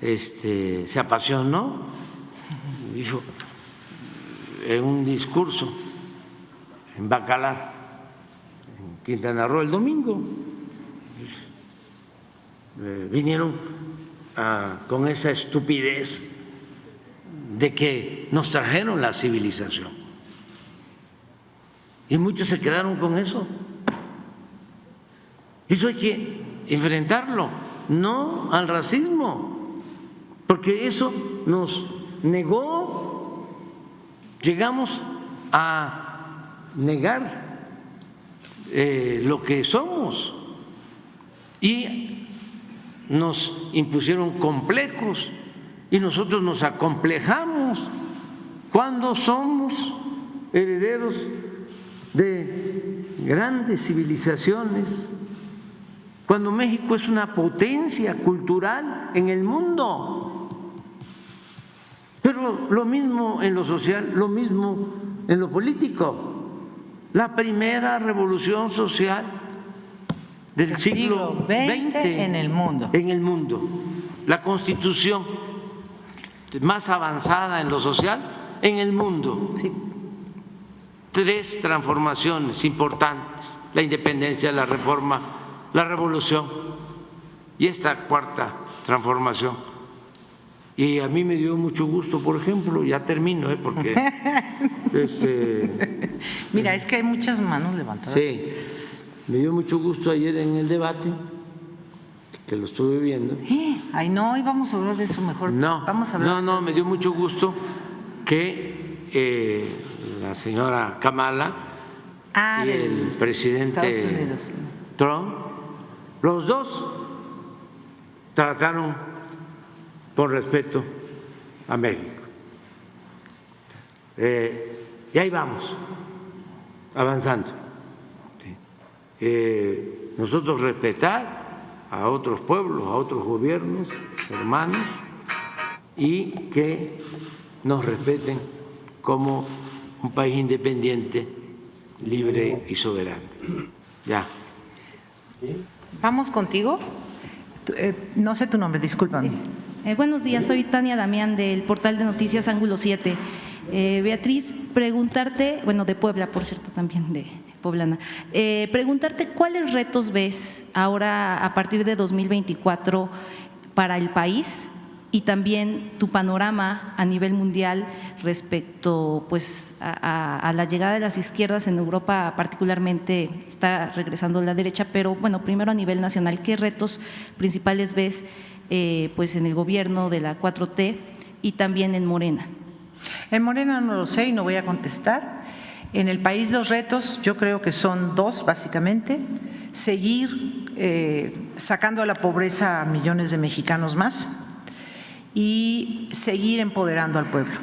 Speaker 9: se apasionó, dijo en un discurso en Bacalar, en Quintana Roo, el domingo, vinieron con esa estupidez de que nos trajeron la civilización. Y muchos se quedaron con eso. Eso hay que enfrentarlo, no al racismo, porque eso nos negó. Llegamos a negar lo que somos y nos impusieron complejos y nosotros nos acomplejamos cuando somos herederos de grandes civilizaciones, cuando México es una potencia cultural en el mundo. Pero lo mismo en lo social, lo mismo en lo político. La primera revolución social del siglo XX
Speaker 2: en el mundo.
Speaker 9: En el mundo. La constitución más avanzada en lo social en el mundo.
Speaker 2: Sí.
Speaker 9: 3 transformaciones importantes: la independencia, la reforma, la revolución y esta 4ª transformación. Y a mí me dio mucho gusto, por ejemplo, ya termino, porque
Speaker 2: mira, es que hay muchas manos levantadas.
Speaker 9: Sí, me dio mucho gusto ayer en el debate, que lo estuve viendo.
Speaker 2: Ay, no, y vamos a hablar de eso mejor.
Speaker 9: No,
Speaker 2: vamos a hablar
Speaker 9: no, me dio mucho gusto que la señora Kamala y el presidente Trump, los dos trataron con respeto a México. Y ahí vamos, avanzando. Nosotros respetar a otros pueblos, a otros gobiernos, hermanos, y que nos respeten como un país independiente, libre y soberano. Ya.
Speaker 2: Vamos contigo. No sé tu nombre, discúlpame.
Speaker 10: Sí. Buenos días, soy Tania Damián del portal de noticias Ángulo 7. Beatriz, preguntarte, bueno, de Puebla, por cierto, también de poblana, preguntarte cuáles retos ves ahora a partir de 2024 para el país y también tu panorama a nivel mundial respecto pues, a la llegada de las izquierdas en Europa, particularmente está regresando la derecha, pero bueno, primero a nivel nacional, ¿qué retos principales ves pues, en el gobierno de la 4T y también en Morena?
Speaker 2: En Morena no lo sé y no voy a contestar. En el país los retos yo creo que son dos, básicamente. Seguir sacando a la pobreza a millones de mexicanos más y seguir empoderando al pueblo.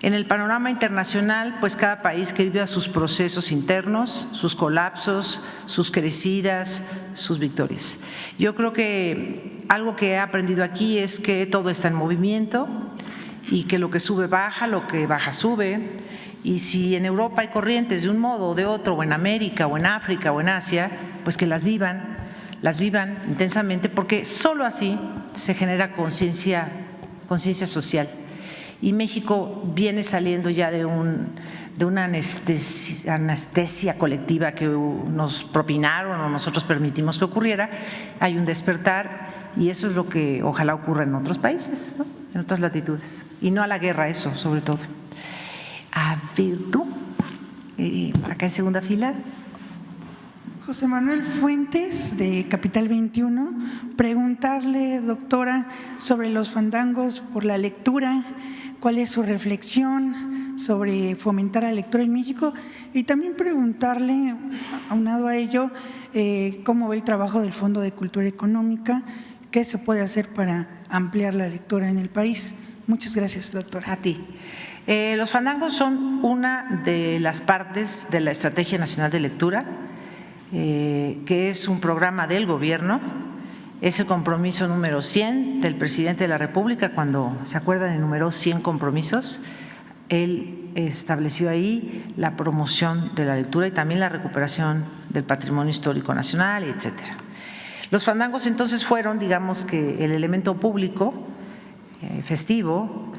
Speaker 2: En el panorama internacional, pues cada país que vive sus procesos internos, sus colapsos, sus crecidas, sus victorias. Yo creo que algo que he aprendido aquí es que todo está en movimiento y que lo que sube baja, lo que baja sube, y si en Europa hay corrientes de un modo o de otro, o en América, o en África, o en Asia, pues que las vivan intensamente, porque solo así se genera conciencia social. Y México viene saliendo ya de una anestesia colectiva que nos propinaron o nosotros permitimos que ocurriera. Hay un despertar y eso es lo que ojalá ocurra en otros países, ¿no? En otras latitudes, y no a la guerra, eso sobre todo. A ver, tú, acá en segunda fila.
Speaker 11: José Manuel Fuentes, de Capital 21, preguntarle, doctora, sobre los fandangos por la lectura, cuál es su reflexión sobre fomentar la lectura en México, y también preguntarle, aunado a ello, cómo ve el trabajo del Fondo de Cultura Económica, qué se puede hacer para ampliar la lectura en el país. Muchas gracias, doctora.
Speaker 2: A ti. Los fandangos son una de las partes de la Estrategia Nacional de Lectura, que es un programa del gobierno, es el compromiso número 100 del presidente de la República. Cuando se acuerdan, enumeró 100 compromisos, él estableció ahí la promoción de la lectura y también la recuperación del patrimonio histórico nacional, etcétera. Los fandangos entonces fueron, digamos que el elemento público, festivo,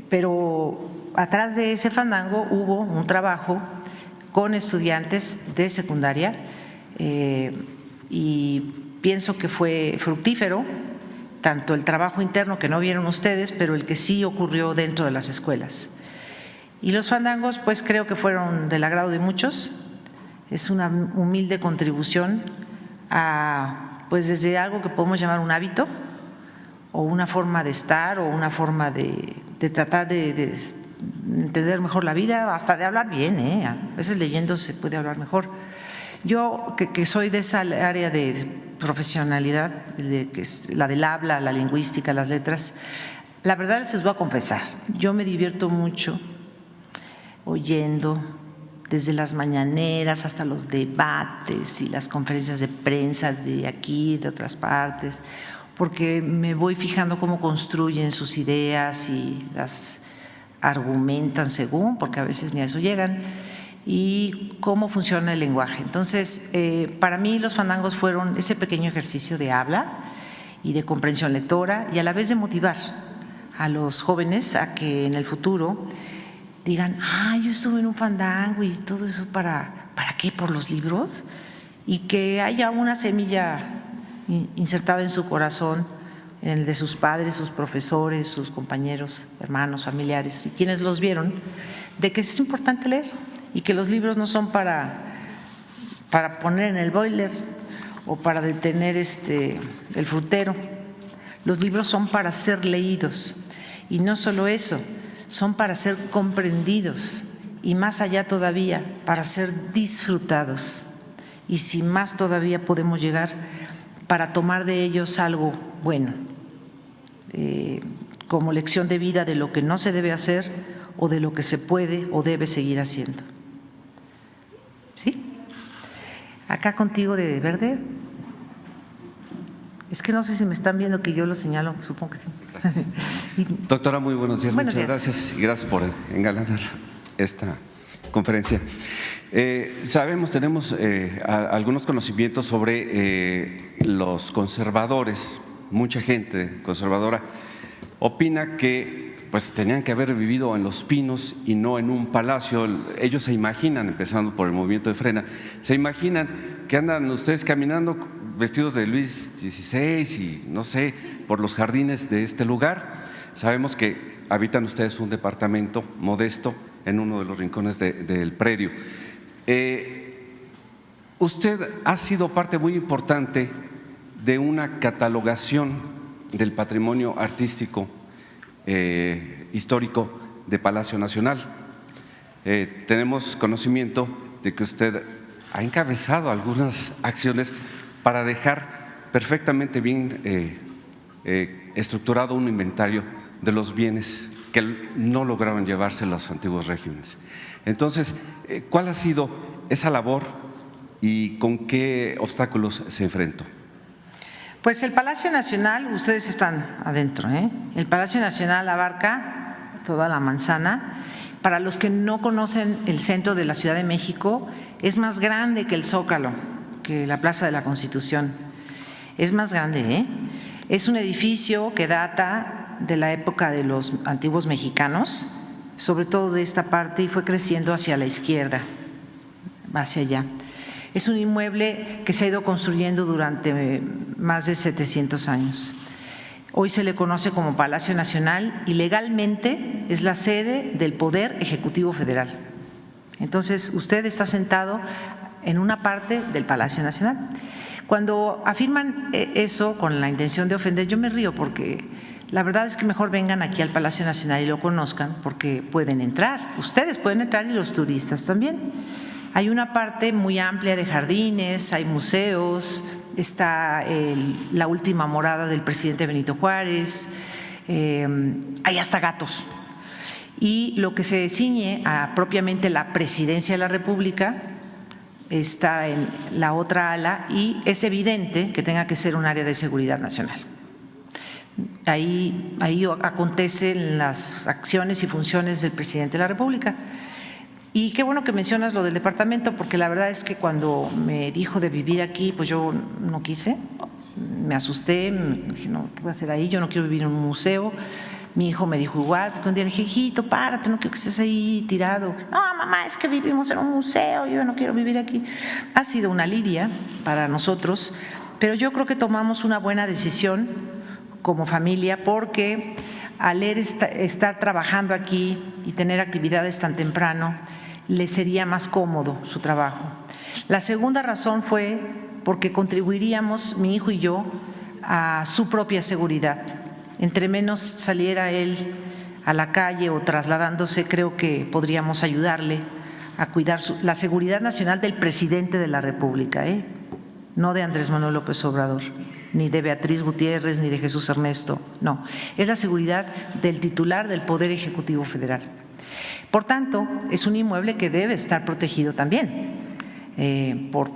Speaker 2: pero atrás de ese fandango hubo un trabajo con estudiantes de secundaria y pienso que fue fructífero, tanto el trabajo interno que no vieron ustedes, pero el que sí ocurrió dentro de las escuelas. Y los fandangos, pues creo que fueron del agrado de muchos, es una humilde contribución a, pues desde algo que podemos llamar un hábito o una forma de estar o una forma de tratar de entender mejor la vida, hasta de hablar bien, a veces leyendo se puede hablar mejor. Yo, que soy de esa área de profesionalidad, que es la del habla, la lingüística, las letras, la verdad les voy a confesar, yo me divierto mucho oyendo desde las mañaneras hasta los debates y las conferencias de prensa de aquí, de otras partes, porque me voy fijando cómo construyen sus ideas y las argumentan según, porque a veces ni a eso llegan, y cómo funciona el lenguaje. Entonces, para mí los fandangos fueron ese pequeño ejercicio de habla y de comprensión lectora y a la vez de motivar a los jóvenes a que en el futuro digan, yo estuve en un fandango y todo eso, ¿para qué? ¿Por los libros? Y que haya una semilla insertada en su corazón, en el de sus padres, sus profesores, sus compañeros, hermanos, familiares y quienes los vieron, de que es importante leer y que los libros no son para poner en el boiler o para detener el frutero. Los libros son para ser leídos y no solo eso, son para ser comprendidos y más allá todavía, para ser disfrutados. Y si más todavía podemos llegar para tomar de ellos algo bueno. como lección de vida de lo que no se debe hacer o de lo que se puede o debe seguir haciendo. ¿Sí? Acá contigo de verde. Es que no sé si me están viendo que yo lo señalo, supongo que sí.
Speaker 12: Doctora, muy buenos días.
Speaker 2: Buenos
Speaker 12: Muchas
Speaker 2: días.
Speaker 12: gracias y gracias por engalanar esta conferencia. Tenemos algunos conocimientos sobre los conservadores. Mucha gente conservadora opina que pues tenían que haber vivido en Los Pinos y no en un palacio. Ellos se imaginan, empezando por el movimiento de Frena, se imaginan que andan ustedes caminando vestidos de Luis XVI y no sé, por los jardines de este lugar. Sabemos que habitan ustedes un departamento modesto en uno de los rincones del predio. Usted ha sido parte muy importante de una catalogación del patrimonio artístico histórico de Palacio Nacional. Tenemos conocimiento de que usted ha encabezado algunas acciones para dejar perfectamente bien estructurado un inventario de los bienes que no lograron llevarse los antiguos regímenes. Entonces, ¿cuál ha sido esa labor y con qué obstáculos se enfrentó?
Speaker 2: Pues el Palacio Nacional, ustedes están adentro, ¿eh? El Palacio Nacional abarca toda la manzana. Para los que no conocen el centro de la Ciudad de México, es más grande que el Zócalo, que la Plaza de la Constitución. Es más grande, ¿eh? Es un edificio que data de la época de los antiguos mexicanos, sobre todo de esta parte, y fue creciendo hacia la izquierda, hacia allá. Es un inmueble que se ha ido construyendo durante más de 700 años. Hoy se le conoce como Palacio Nacional y legalmente es la sede del Poder Ejecutivo Federal. Entonces, usted está sentado en una parte del Palacio Nacional. Cuando afirman eso con la intención de ofender, yo me río porque la verdad es que mejor vengan aquí al Palacio Nacional y lo conozcan, porque pueden entrar, ustedes pueden entrar y los turistas también. Hay una parte muy amplia de jardines, hay museos, está la última morada del presidente Benito Juárez, hay hasta gatos. Y lo que se ciñe a propiamente la Presidencia de la República está en la otra ala y es evidente que tenga que ser un área de seguridad nacional. Ahí acontecen las acciones y funciones del presidente de la República. Y qué bueno que mencionas lo del departamento, porque la verdad es que cuando me dijo de vivir aquí, pues yo no quise, me asusté, dije, no, ¿qué voy a hacer ahí? Yo no quiero vivir en un museo. Mi hijo me dijo igual, porque un día le dije, hijito, párate, no quiero que estés ahí tirado. No, mamá, es que vivimos en un museo, yo no quiero vivir aquí. Ha sido una lidia para nosotros, pero yo creo que tomamos una buena decisión como familia, porque al estar trabajando aquí y tener actividades tan temprano, le sería más cómodo su trabajo. La segunda razón fue porque contribuiríamos, mi hijo y yo, a su propia seguridad. Entre menos saliera él a la calle o trasladándose, creo que podríamos ayudarle a cuidar la seguridad nacional del presidente de la República, no de Andrés Manuel López Obrador, ni de Beatriz Gutiérrez, ni de Jesús Ernesto, no, es la seguridad del titular del Poder Ejecutivo Federal. Por tanto, es un inmueble que debe estar protegido también por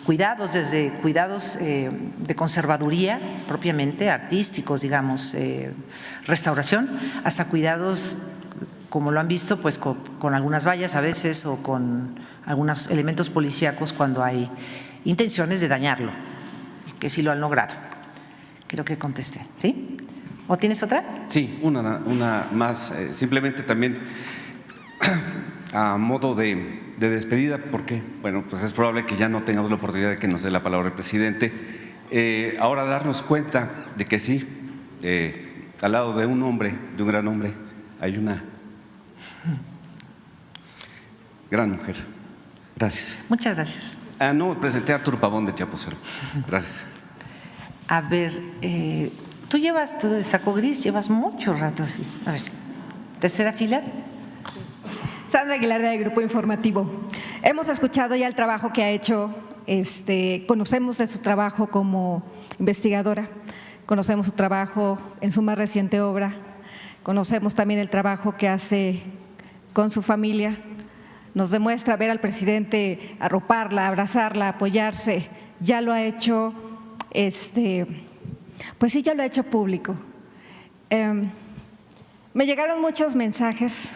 Speaker 2: cuidados, desde cuidados de conservaduría propiamente, artísticos, digamos, restauración, hasta cuidados, como lo han visto, pues con algunas vallas a veces o con algunos elementos policíacos cuando hay intenciones de dañarlo, que sí lo han logrado. Creo que contesté, ¿sí? ¿O tienes otra?
Speaker 12: Sí, una más, simplemente también a modo de despedida, porque bueno, pues es probable que ya no tengamos la oportunidad de que nos dé la palabra el presidente. Ahora darnos cuenta de que sí, al lado de un hombre, de un gran hombre, hay una gran mujer. Gracias.
Speaker 2: Muchas gracias.
Speaker 12: No, presenté a Arturo Pavón de Chaposero. Gracias.
Speaker 2: A ver, tú de saco gris, llevas mucho rato así. A ver, tercera fila.
Speaker 13: Sandra Aguilar, de Grupo Informativo. Hemos escuchado ya el trabajo que ha hecho, conocemos de su trabajo como investigadora. conocemos su trabajo en su más reciente obra, conocemos también el trabajo que hace con su familia. Nos demuestra ver al presidente arroparla, abrazarla, apoyarse. Ya lo ha hecho, pues sí, ya lo ha hecho público. Me llegaron muchos mensajes.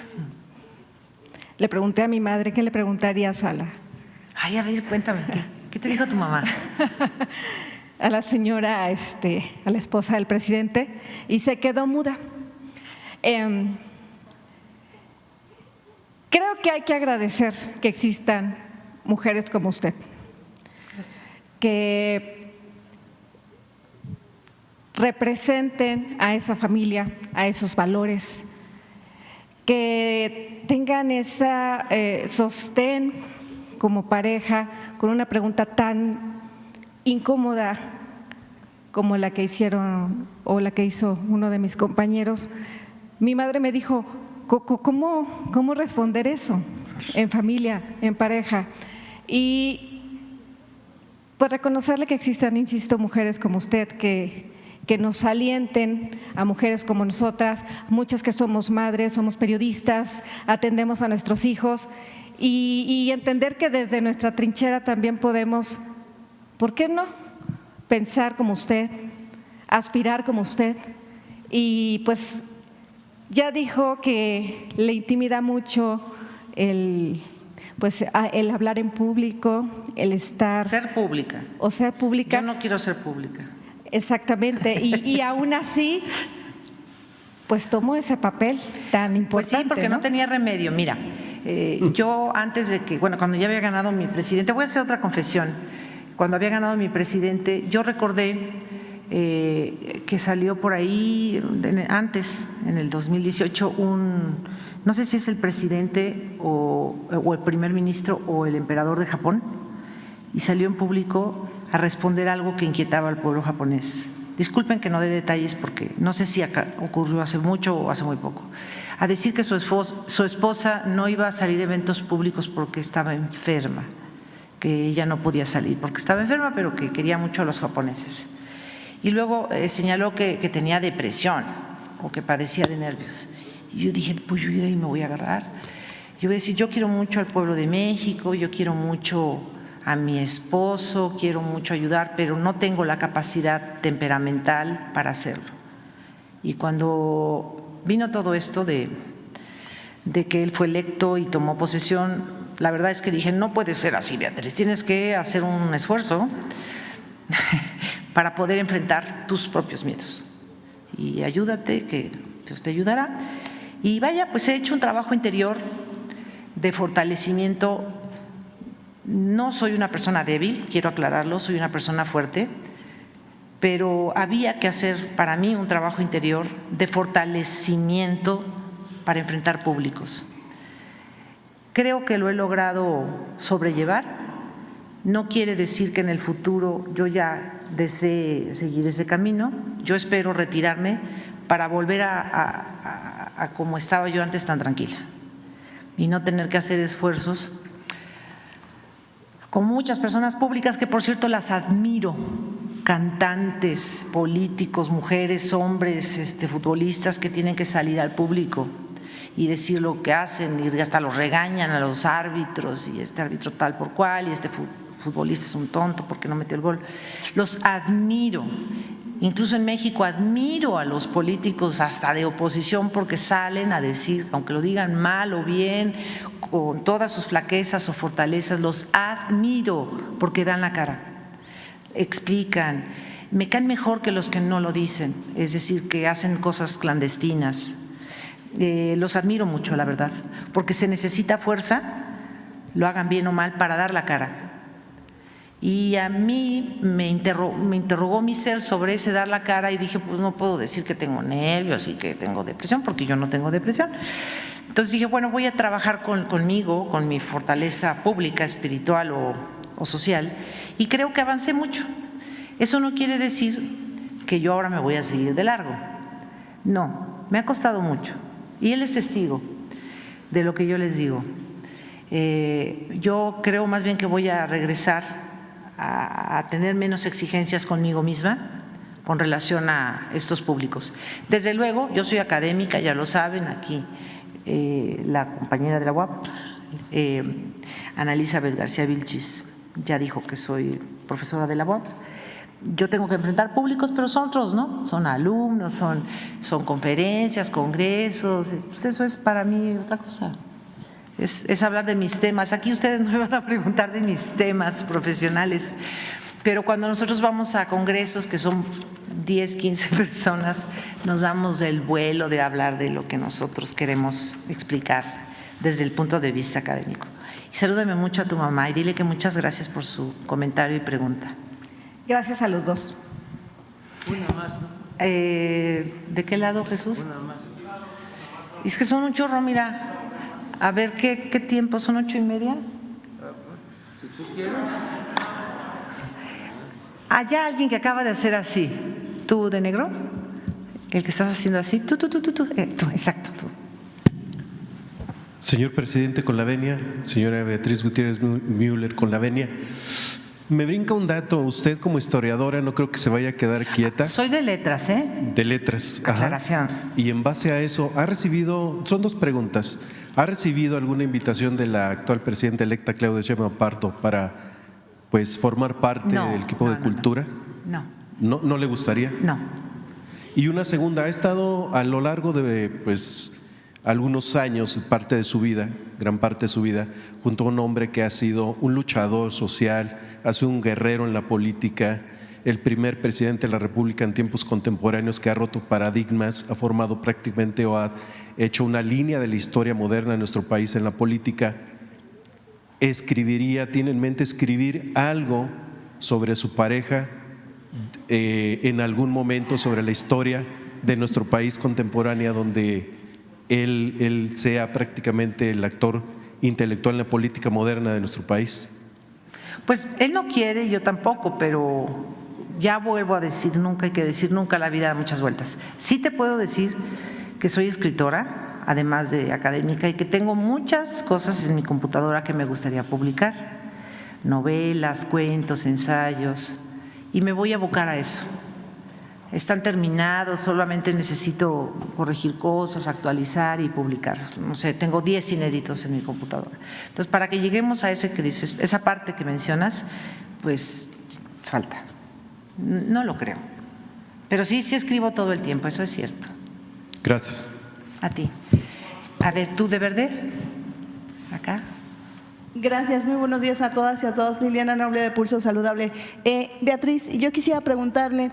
Speaker 13: Le pregunté a mi madre, ¿qué le preguntaría a Sala?
Speaker 2: Ay, a ver, cuéntame, ¿qué te dijo tu mamá?
Speaker 13: A la señora, a la esposa del presidente, y se quedó muda. Creo que hay que agradecer que existan mujeres como usted, que representen a esa familia, a esos valores, que tengan esa sostén como pareja con una pregunta tan incómoda como la que hicieron o la que hizo uno de mis compañeros. Mi madre me dijo, ¿cómo responder eso en familia, en pareja? Y pues reconocerle que existan, insisto, mujeres como usted que nos alienten a mujeres como nosotras, muchas que somos madres, somos periodistas, atendemos a nuestros hijos y entender que desde nuestra trinchera también podemos, ¿por qué no?, pensar como usted, aspirar como usted. Y pues ya dijo que le intimida mucho el hablar en público, el estar…
Speaker 2: Ser pública.
Speaker 13: O ser pública.
Speaker 2: Yo no quiero ser pública.
Speaker 13: Exactamente, y aún así, pues tomó ese papel tan importante.
Speaker 2: Pues sí, porque no tenía remedio. Mira, yo antes de que, cuando ya había ganado mi presidente, voy a hacer otra confesión. Cuando había ganado mi presidente, yo recordé que salió por ahí antes, en el 2018, no sé si es el presidente o el primer ministro o el emperador de Japón, y salió en público a responder algo que inquietaba al pueblo japonés. Disculpen que no dé detalles porque no sé si ocurrió hace mucho o hace muy poco. A decir que su esposa no iba a salir a eventos públicos porque estaba enferma, que ella no podía salir porque estaba enferma, pero que quería mucho a los japoneses. Y luego señaló que tenía depresión o que padecía de nervios. Y yo dije, pues yo de ahí me voy a agarrar. Yo voy a decir, yo quiero mucho al pueblo de México, yo quiero mucho a mi esposo, quiero mucho ayudar, pero no tengo la capacidad temperamental para hacerlo. Y cuando vino todo esto de que él fue electo y tomó posesión, la verdad es que dije, no puede ser así, Beatriz, tienes que hacer un esfuerzo para poder enfrentar tus propios miedos. Y ayúdate, que Dios te ayudará. Y vaya, pues he hecho un trabajo interior de fortalecimiento. No soy una persona débil, quiero aclararlo, soy una persona fuerte, pero había que hacer para mí un trabajo interior de fortalecimiento para enfrentar públicos. Creo que lo he logrado sobrellevar. No quiere decir que en el futuro yo ya desee seguir ese camino. Yo espero retirarme para volver a como estaba yo antes, tan tranquila, y no tener que hacer esfuerzos con muchas personas públicas que, por cierto, las admiro, cantantes, políticos, mujeres, hombres, futbolistas que tienen que salir al público y decir lo que hacen, y hasta los regañan a los árbitros, y este árbitro tal por cual, y este futbolista es un tonto porque no metió el gol. Los admiro. Incluso en México admiro a los políticos hasta de oposición porque salen a decir, aunque lo digan mal o bien, con todas sus flaquezas o fortalezas, los admiro porque dan la cara, explican. Me caen mejor que los que no lo dicen, es decir, que hacen cosas clandestinas. Los admiro mucho, la verdad, porque se necesita fuerza, lo hagan bien o mal, para dar la cara. Y a mí me interrogó mi ser sobre ese dar la cara, y dije, pues no puedo decir que tengo nervios y que tengo depresión, porque yo no tengo depresión. Entonces dije, bueno, voy a trabajar conmigo, con mi fortaleza pública, espiritual o social, y creo que avancé mucho. Eso no quiere decir que yo ahora me voy a seguir de largo. No, me ha costado mucho, y él es testigo de lo que yo les digo. Yo creo más bien que voy a regresar a tener menos exigencias conmigo misma, con relación a estos públicos. Desde luego, yo soy académica, ya lo saben, aquí la compañera de la UAP, Ana Elizabeth García Vilchis, ya dijo que soy profesora de la UAP. Yo tengo que enfrentar públicos, pero son otros, ¿no? Son alumnos, son conferencias, congresos, pues eso es para mí otra cosa. Es hablar de mis temas. Aquí ustedes no me van a preguntar de mis temas profesionales, pero cuando nosotros vamos a congresos que son 10, 15 personas, nos damos el vuelo de hablar de lo que nosotros queremos explicar desde el punto de vista académico. Y salúdame mucho a tu mamá y dile que muchas gracias por su comentario y pregunta.
Speaker 13: Gracias a los dos.
Speaker 9: Una más, ¿no?
Speaker 2: ¿De qué lado, Jesús?
Speaker 9: Una más.
Speaker 2: Es que son un chorro, mira. A ver, ¿qué tiempo? ¿Son 8:30?
Speaker 9: Si tú quieres.
Speaker 2: Allá alguien que acaba de hacer así. ¿Tú de negro? El que estás haciendo así. Tú, exacto, tú.
Speaker 14: Señor presidente, con la venia. Señora Beatriz Gutiérrez Müller, con la venia. Me brinca un dato, usted como historiadora no creo que se vaya a quedar quieta.
Speaker 2: Soy de letras, ¿eh?
Speaker 14: De letras.
Speaker 2: Aclaración.
Speaker 14: Ajá. Y en base a eso, ¿ha recibido, son dos preguntas, ¿ha recibido alguna invitación de la actual presidenta electa Claudia Sheinbaum Pardo para pues formar parte del equipo de cultura?
Speaker 2: No.
Speaker 14: ¿No le gustaría?
Speaker 2: No.
Speaker 14: Y una segunda, ha estado a lo largo de pues algunos años, parte de su vida, gran parte de su vida, junto a un hombre que ha sido un luchador social, ha sido un guerrero en la política, el primer presidente de la República en tiempos contemporáneos que ha roto paradigmas, ha formado prácticamente o ha hecho una línea de la historia moderna de nuestro país en la política. ¿Tiene en mente escribir algo sobre su pareja en algún momento, sobre la historia de nuestro país contemporánea, donde él sea prácticamente el actor intelectual en la política moderna de nuestro país?
Speaker 2: Pues él no quiere, yo tampoco, pero ya vuelvo a decir, nunca hay que decir nunca, la vida da muchas vueltas. Sí te puedo decir que soy escritora, además de académica, y que tengo muchas cosas en mi computadora que me gustaría publicar, novelas, cuentos, ensayos, y me voy a abocar a eso. Están terminados, solamente necesito corregir cosas, actualizar y publicar. No sé, tengo 10 inéditos en mi computadora. Entonces, para que lleguemos a eso que dices, esa parte que mencionas, pues falta. No lo creo. Pero sí escribo todo el tiempo, eso es cierto.
Speaker 14: Gracias.
Speaker 2: A ti. A ver, ¿tú de verde? Acá.
Speaker 15: Gracias, muy buenos días a todas y a todos. Liliana Noble de Pulso Saludable. Beatriz, yo quisiera preguntarle,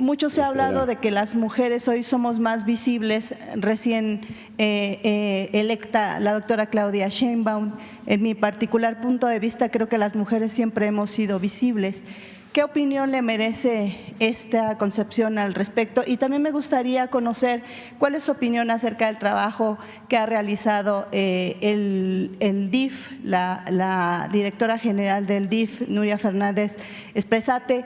Speaker 15: mucho se ha hablado de que las mujeres hoy somos más visibles, recién electa la doctora Claudia Sheinbaum. En mi particular punto de vista, creo que las mujeres siempre hemos sido visibles. ¿Qué opinión le merece esta concepción al respecto? Y también me gustaría conocer cuál es su opinión acerca del trabajo que ha realizado el DIF, la directora general del DIF, Nuria Fernández Espresate.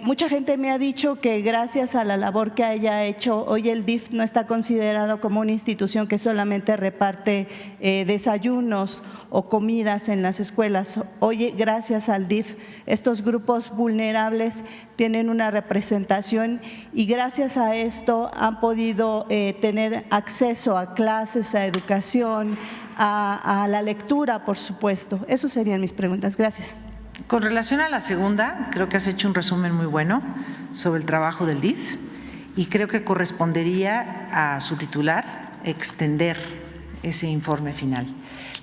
Speaker 15: Mucha gente me ha dicho que gracias a la labor que haya hecho, hoy el DIF no está considerado como una institución que solamente reparte desayunos o comidas en las escuelas. Hoy, gracias al DIF, estos grupos vulnerables tienen una representación y gracias a esto han podido tener acceso a clases, a educación, a la lectura, por supuesto. Esas serían mis preguntas. Gracias.
Speaker 2: Con relación a la segunda, creo que has hecho un resumen muy bueno sobre el trabajo del DIF y creo que correspondería a su titular extender ese informe final.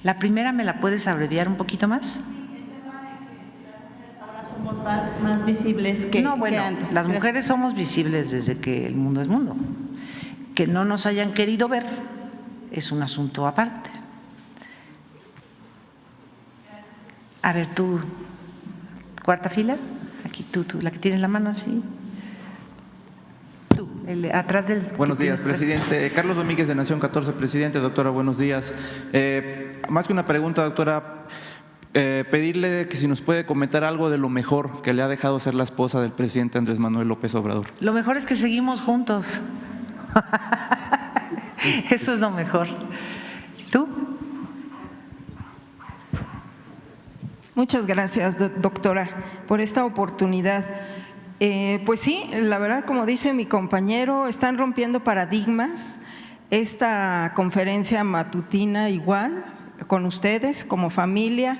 Speaker 2: La primera, ¿me la puedes abreviar un poquito más?
Speaker 15: Ahora somos más visibles que antes.
Speaker 2: Las mujeres somos visibles desde que el mundo es mundo. Que no nos hayan querido ver es un asunto aparte. A ver, tú, cuarta fila, aquí tú, la que tienes la mano así. Tú, atrás del…
Speaker 16: Buenos días, presidente. Carlos Domínguez de Nación 14, presidente. Doctora, buenos días. Más que una pregunta, doctora, pedirle que si nos puede comentar algo de lo mejor que le ha dejado ser la esposa del presidente Andrés Manuel López Obrador.
Speaker 2: Lo mejor es que seguimos juntos. Eso es lo mejor. ¿Tú?
Speaker 17: Muchas gracias, doctora, por esta oportunidad. Pues sí, la verdad, como dice mi compañero, están rompiendo paradigmas. Esta conferencia matutina igual, con ustedes como familia.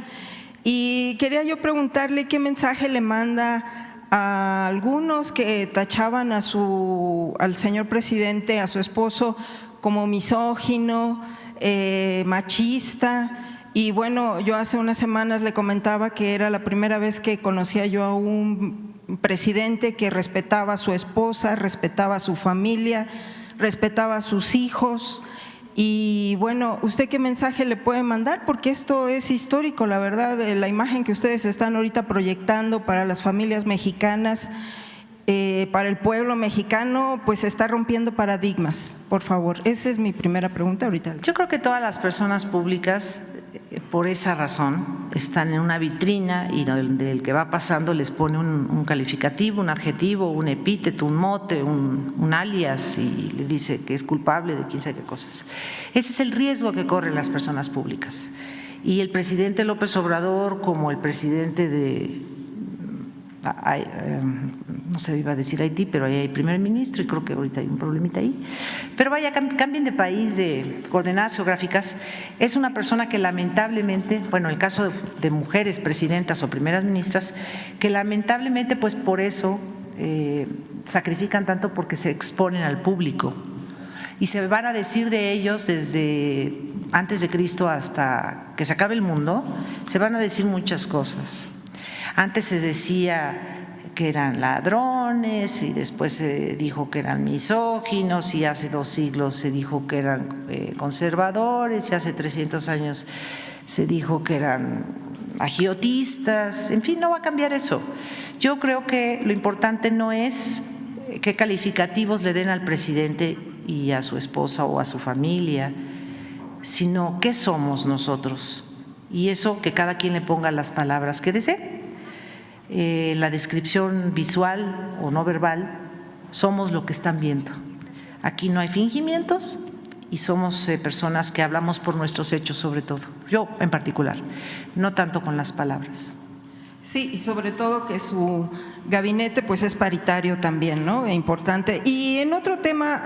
Speaker 17: Y quería yo preguntarle qué mensaje le manda a algunos que tachaban al señor presidente, a su esposo, como misógino, machista. Y bueno, yo hace unas semanas le comentaba que era la primera vez que conocía yo a un presidente que respetaba a su esposa, respetaba a su familia, respetaba a sus hijos. Y bueno, ¿usted qué mensaje le puede mandar? Porque esto es histórico, la verdad, la imagen que ustedes están ahorita proyectando para las familias mexicanas, para el pueblo mexicano, pues está rompiendo paradigmas, por favor. Esa es mi primera pregunta ahorita.
Speaker 2: Yo creo que todas las personas públicas, por esa razón, están en una vitrina y del que va pasando les pone un calificativo, un adjetivo, un epíteto, un mote, un alias y le dice que es culpable de quién sabe qué cosas. Ese es el riesgo que corren las personas públicas. Y el presidente López Obrador, como el presidente de… no se iba a decir Haití, pero ahí hay primer ministro y creo que ahorita hay un problemita ahí. Pero vaya, cambien de país, de coordenadas geográficas. Es una persona que lamentablemente, bueno, el caso de mujeres presidentas o primeras ministras, que lamentablemente pues por eso sacrifican tanto porque se exponen al público. Y se van a decir de ellos desde antes de Cristo hasta que se acabe el mundo, se van a decir muchas cosas. Antes se decía que eran ladrones y después se dijo que eran misóginos y hace 2 siglos se dijo que eran conservadores y hace 300 años se dijo que eran agiotistas. En fin, no va a cambiar eso. Yo creo que lo importante no es qué calificativos le den al presidente y a su esposa o a su familia, sino qué somos nosotros. Y eso que cada quien le ponga las palabras que desee. La descripción visual o no verbal, somos lo que están viendo. Aquí no hay fingimientos y somos personas que hablamos por nuestros hechos sobre todo, yo en particular, no tanto con las palabras.
Speaker 17: Sí, y sobre todo que su gabinete pues es paritario también, ¿no? Importante. Y en otro tema,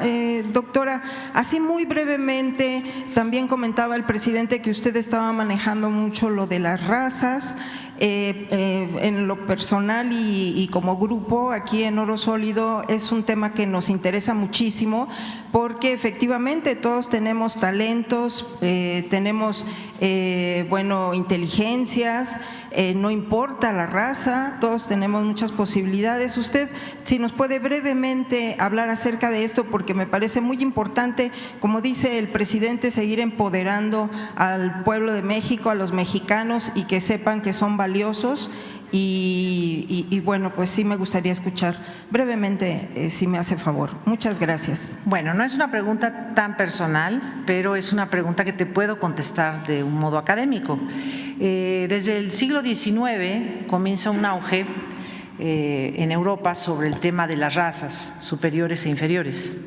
Speaker 17: doctora, así muy brevemente, también comentaba el presidente que usted estaba manejando mucho lo de las razas. En lo personal y como grupo aquí en Oro Sólido es un tema que nos interesa muchísimo porque efectivamente todos tenemos talentos, tenemos inteligencias, no importa la raza, todos tenemos muchas posibilidades. Usted, si nos puede brevemente hablar acerca de esto, porque me parece muy importante, como dice el presidente, seguir empoderando al pueblo de México, a los mexicanos y que sepan que son valiosos y bueno, pues sí me gustaría escuchar brevemente, si me hace favor. Muchas gracias.
Speaker 2: Bueno, no es una pregunta tan personal, pero es una pregunta que te puedo contestar de un modo académico. Desde el siglo XIX comienza un auge en Europa sobre el tema de las razas superiores e inferiores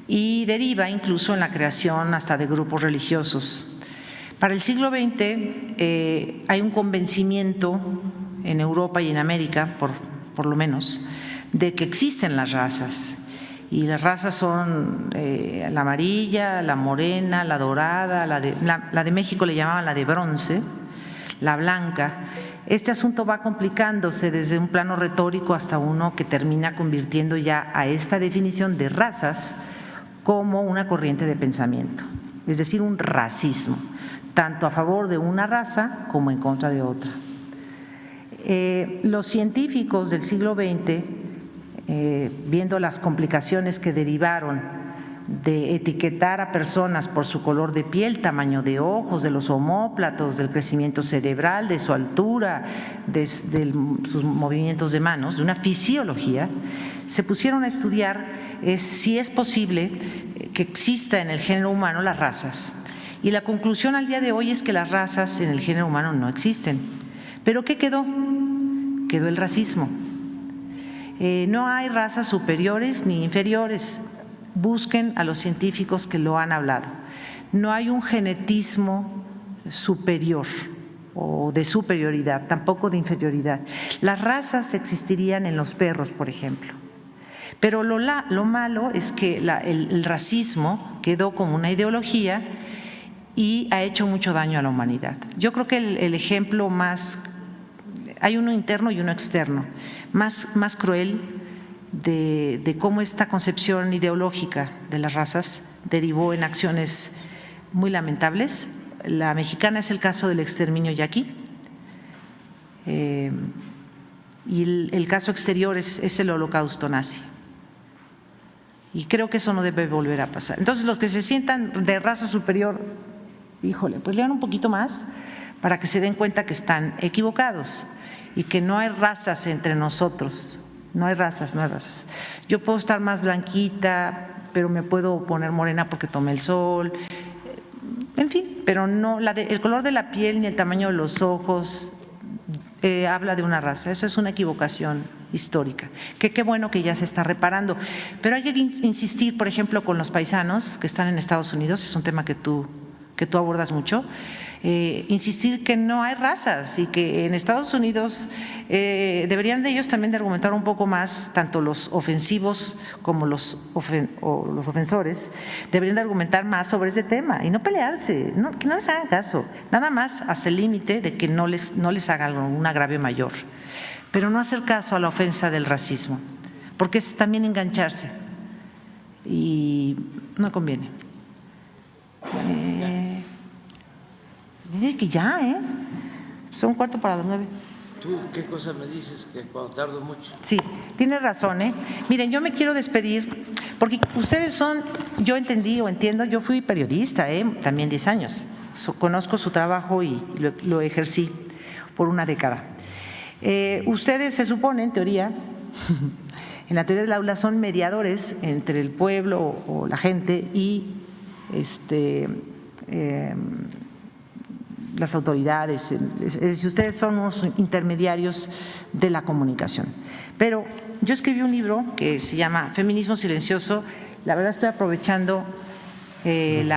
Speaker 2: y deriva incluso en la creación hasta de grupos religiosos. Para el siglo XX hay un convencimiento en Europa y en América, por lo menos, de que existen las razas. Y las razas son la amarilla, la morena, la dorada, la de México le llamaban la de bronce, la blanca. Este asunto va complicándose desde un plano retórico hasta uno que termina convirtiendo ya a esta definición de razas como una corriente de pensamiento, es decir, un racismo, tanto a favor de una raza como en contra de otra. Los científicos del siglo XX, viendo las complicaciones que derivaron de etiquetar a personas por su color de piel, tamaño de ojos, de los omóplatos, del crecimiento cerebral, de su altura, de sus movimientos de manos, de una fisiología, se pusieron a estudiar si es posible que exista en el género humano las razas. Y la conclusión al día de hoy es que las razas en el género humano no existen. ¿Pero qué quedó? Quedó el racismo. No hay razas superiores ni inferiores. Busquen a los científicos que lo han hablado. No hay un genetismo superior. o de superioridad, tampoco de inferioridad. Las razas existirían en los perros, por ejemplo. Pero lo malo es que el racismo quedó como una ideología y ha hecho mucho daño a la humanidad. Yo creo que el ejemplo más, hay uno interno y uno externo, más cruel de cómo esta concepción ideológica de las razas derivó en acciones muy lamentables. La mexicana es el caso del exterminio yaqui, y el caso exterior es el holocausto nazi. Y creo que eso no debe volver a pasar. Entonces, los que se sientan de raza superior, híjole, pues lean un poquito más para que se den cuenta que están equivocados y que no hay razas entre nosotros. No hay razas, no hay razas. Yo puedo estar más blanquita, pero me puedo poner morena porque tomé el sol. En fin, pero no, el color de la piel ni el tamaño de los ojos habla de una raza. Eso es una equivocación histórica. Qué bueno que ya se está reparando. Pero hay que insistir, por ejemplo, con los paisanos que están en Estados Unidos, es un tema que tú abordas mucho, insistir que no hay razas y que en Estados Unidos deberían de ellos también de argumentar un poco más, tanto los ofensivos como los ofensores, deberían de argumentar más sobre ese tema y no pelearse, que no les hagan caso, nada más hasta el límite de que no les haga un agravio mayor, pero no hacer caso a la ofensa del racismo, porque es también engancharse y no conviene. Dice que ya, son 8:45.
Speaker 9: ¿Tú qué cosa me dices que cuando tardo mucho?
Speaker 2: Sí, tienes razón, Miren, yo me quiero despedir porque ustedes son, yo entendí o entiendo, yo fui periodista, también 10 años. Conozco su trabajo y lo ejercí por una década. Ustedes se supone, en teoría, en la teoría del aula, son mediadores entre el pueblo o la gente y las autoridades, es decir, ustedes son unos intermediarios de la comunicación. Pero yo escribí un libro que se llama Feminismo Silencioso. La verdad estoy aprovechando el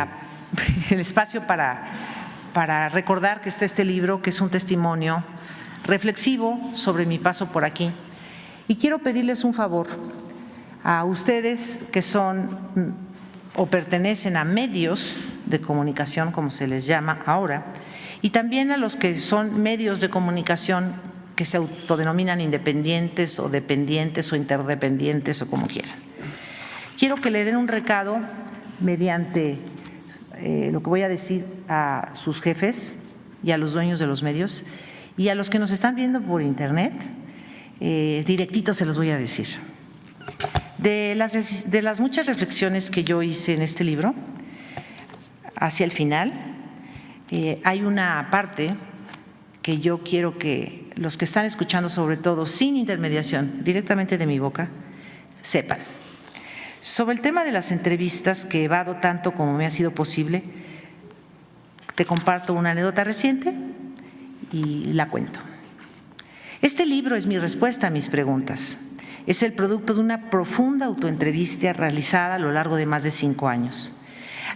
Speaker 2: espacio para recordar que está este libro, que es un testimonio reflexivo sobre mi paso por aquí. Y quiero pedirles un favor a ustedes que son o pertenecen a medios de comunicación, como se les llama ahora, y también a los que son medios de comunicación que se autodenominan independientes o dependientes o interdependientes o como quieran. Quiero que le den un recado mediante lo que voy a decir a sus jefes y a los dueños de los medios y a los que nos están viendo por internet, directito se los voy a decir. De las muchas reflexiones que yo hice en este libro, hacia el final, hay una parte que yo quiero que los que están escuchando, sobre todo sin intermediación, directamente de mi boca, sepan. Sobre el tema de las entrevistas que evado tanto como me ha sido posible, te comparto una anécdota reciente y la cuento. Este libro es mi respuesta a mis preguntas. Es el producto de una profunda autoentrevista realizada a lo largo de más de 5 años.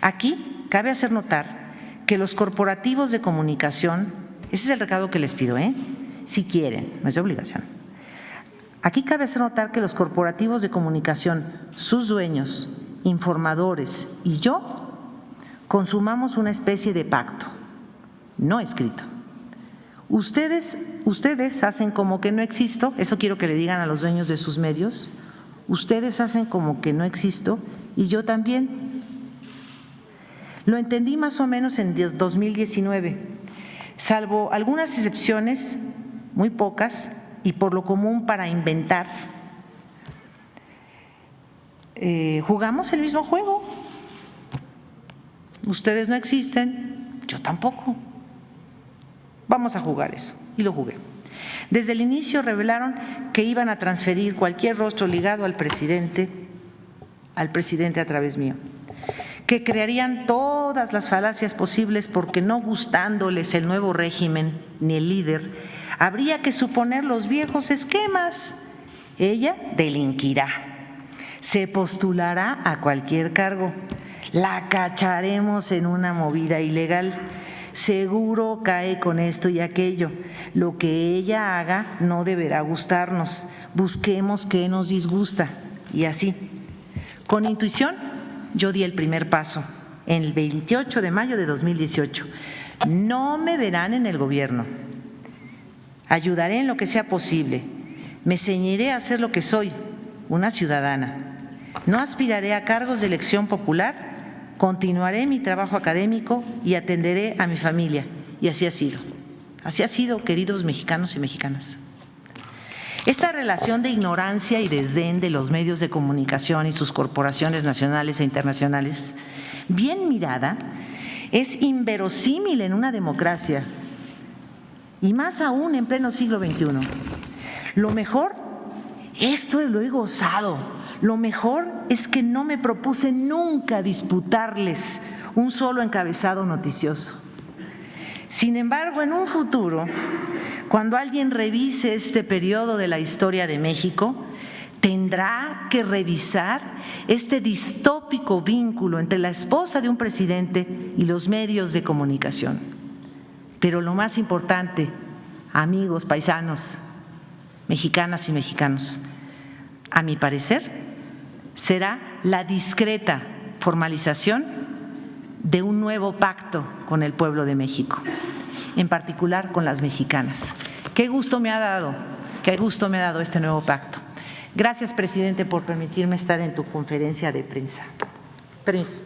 Speaker 2: Aquí cabe hacer notar que los corporativos de comunicación, ese es el recado que les pido, si quieren, no es de obligación. Aquí cabe hacer notar que los corporativos de comunicación, sus dueños, informadores y yo, consumamos una especie de pacto, no escrito. Ustedes hacen como que no existo, eso quiero que le digan a los dueños de sus medios, ustedes hacen como que no existo y yo también. Lo entendí más o menos en 2019, salvo algunas excepciones, muy pocas, y por lo común para inventar. Jugamos el mismo juego. Ustedes no existen, yo tampoco. Vamos a jugar eso, y lo jugué. Desde el inicio revelaron que iban a transferir cualquier rostro ligado al presidente a través mío, que crearían todas las falacias posibles porque no gustándoles el nuevo régimen ni el líder, habría que suponer los viejos esquemas. Ella delinquirá, se postulará a cualquier cargo, la cacharemos en una movida ilegal, seguro cae con esto y aquello. Lo que ella haga no deberá gustarnos. Busquemos qué nos disgusta. Y así. Con intuición, yo di el primer paso el 28 de mayo de 2018. No me verán en el gobierno. Ayudaré en lo que sea posible. Me ceñiré a hacer lo que soy, una ciudadana. No aspiraré a cargos de elección popular. Continuaré mi trabajo académico y atenderé a mi familia. Y así ha sido. Así ha sido, queridos mexicanos y mexicanas. Esta relación de ignorancia y desdén de los medios de comunicación y sus corporaciones nacionales e internacionales, bien mirada, es inverosímil en una democracia y más aún en pleno siglo XXI. Lo mejor, esto lo he gozado, lo mejor es que no me propuse nunca disputarles un solo encabezado noticioso. Sin embargo, en un futuro, cuando alguien revise este periodo de la historia de México, tendrá que revisar este distópico vínculo entre la esposa de un presidente y los medios de comunicación. Pero lo más importante, amigos, paisanos, mexicanas y mexicanos, a mi parecer, será la discreta formalización de un nuevo pacto con el pueblo de México, en particular con las mexicanas. Qué gusto me ha dado este nuevo pacto. Gracias, presidente, por permitirme estar en tu conferencia de prensa. Permiso.